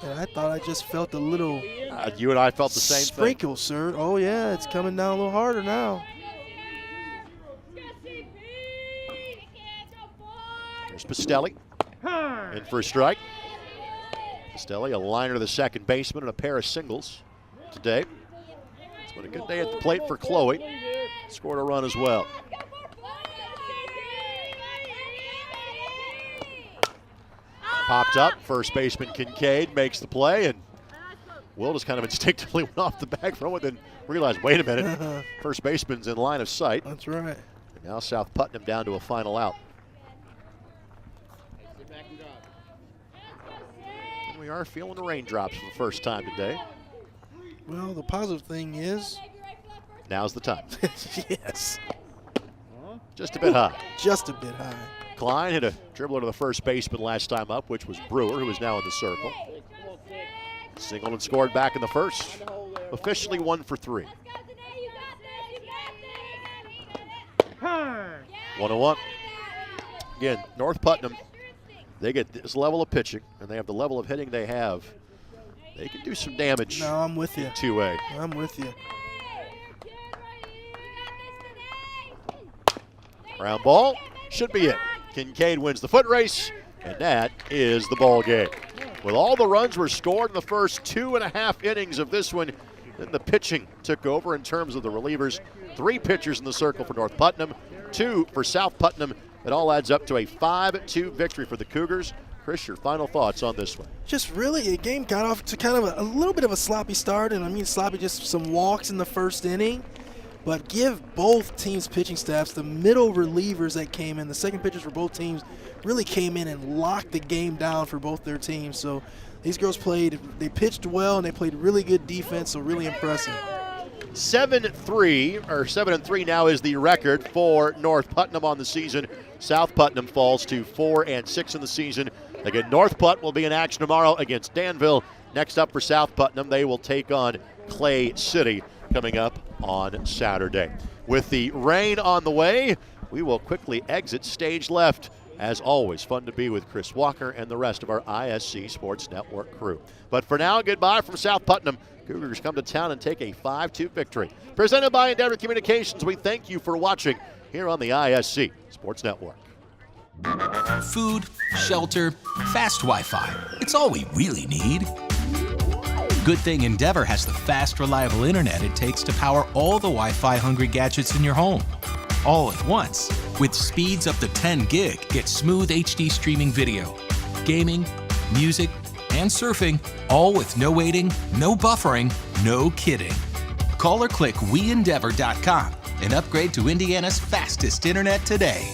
Speaker 2: And I thought I just felt a little
Speaker 1: You and I felt the same
Speaker 2: sprinkle, sir. Oh, yeah, it's coming down a little harder now.
Speaker 1: There's Pastelli in for a strike. Pastelli, a liner to the second baseman and a pair of singles today. It's been a good day at the plate for Chloe. Scored a run as well. Popped up, first baseman Kincaid makes the play, and Will just kind of instinctively went off the back from it and realized, wait a minute, first baseman's in line of sight.
Speaker 2: That's right.
Speaker 1: And now South Putnam down to a final out. And we are feeling the raindrops for the first time today.
Speaker 2: Well, the positive thing is,
Speaker 1: Now's the time.
Speaker 2: yes,
Speaker 1: Just a bit high.
Speaker 2: just a bit high.
Speaker 1: Klein hit a dribbler to the first baseman last time up, which was Brewer, who is now in the circle. Singled and scored back in the first. Officially 1 for 3. 1-1. Again, North Putnam, they get this level of pitching, and they have the level of hitting they have. They can do some damage.
Speaker 2: No, I'm with you.
Speaker 1: 2A.
Speaker 2: I'm with you.
Speaker 1: Ground ball should be it. Kincaid wins the foot race, and that is the ball game. With all the runs were scored in the first 2.5 innings of this one, then the pitching took over in terms of the relievers. 3 pitchers in the circle for North Putnam, 2 for South Putnam. It all adds up to a 5-2 victory for the Cougars. Chris, your final thoughts on this one?
Speaker 2: Just really, a game got off to kind of a little bit of a sloppy start, and I mean sloppy, just some walks in the first inning. But give both teams' pitching staffs, the middle relievers that came in, the second pitchers for both teams, really came in and locked the game down for both their teams. So these girls they pitched well, and they played really good defense, so really impressive.
Speaker 1: 7-3 now is the record for North Putnam on the season. South Putnam falls to 4-6 in the season. Again, North Putt will be in action tomorrow against Danville. Next up for South Putnam, they will take on Clay City coming up on Saturday. With the rain on the way, we will quickly exit stage left. As always, fun to be with Chris Walker and the rest of our ISC Sports Network crew. But for now, goodbye from South Putnam. Cougars come to town and take a 5-2 victory. Presented by Endeavor Communications, we thank you for watching here on the ISC Sports Network.
Speaker 5: Food, shelter, fast Wi-Fi. It's all we really need. Good thing Endeavor has the fast, reliable internet it takes to power all the Wi-Fi hungry gadgets in your home. All at once. With speeds up to 10 gig, get smooth HD streaming video, gaming, music, and surfing, all with no waiting, no buffering, no kidding. Call or click WeEndeavor.com and upgrade to Indiana's fastest internet today.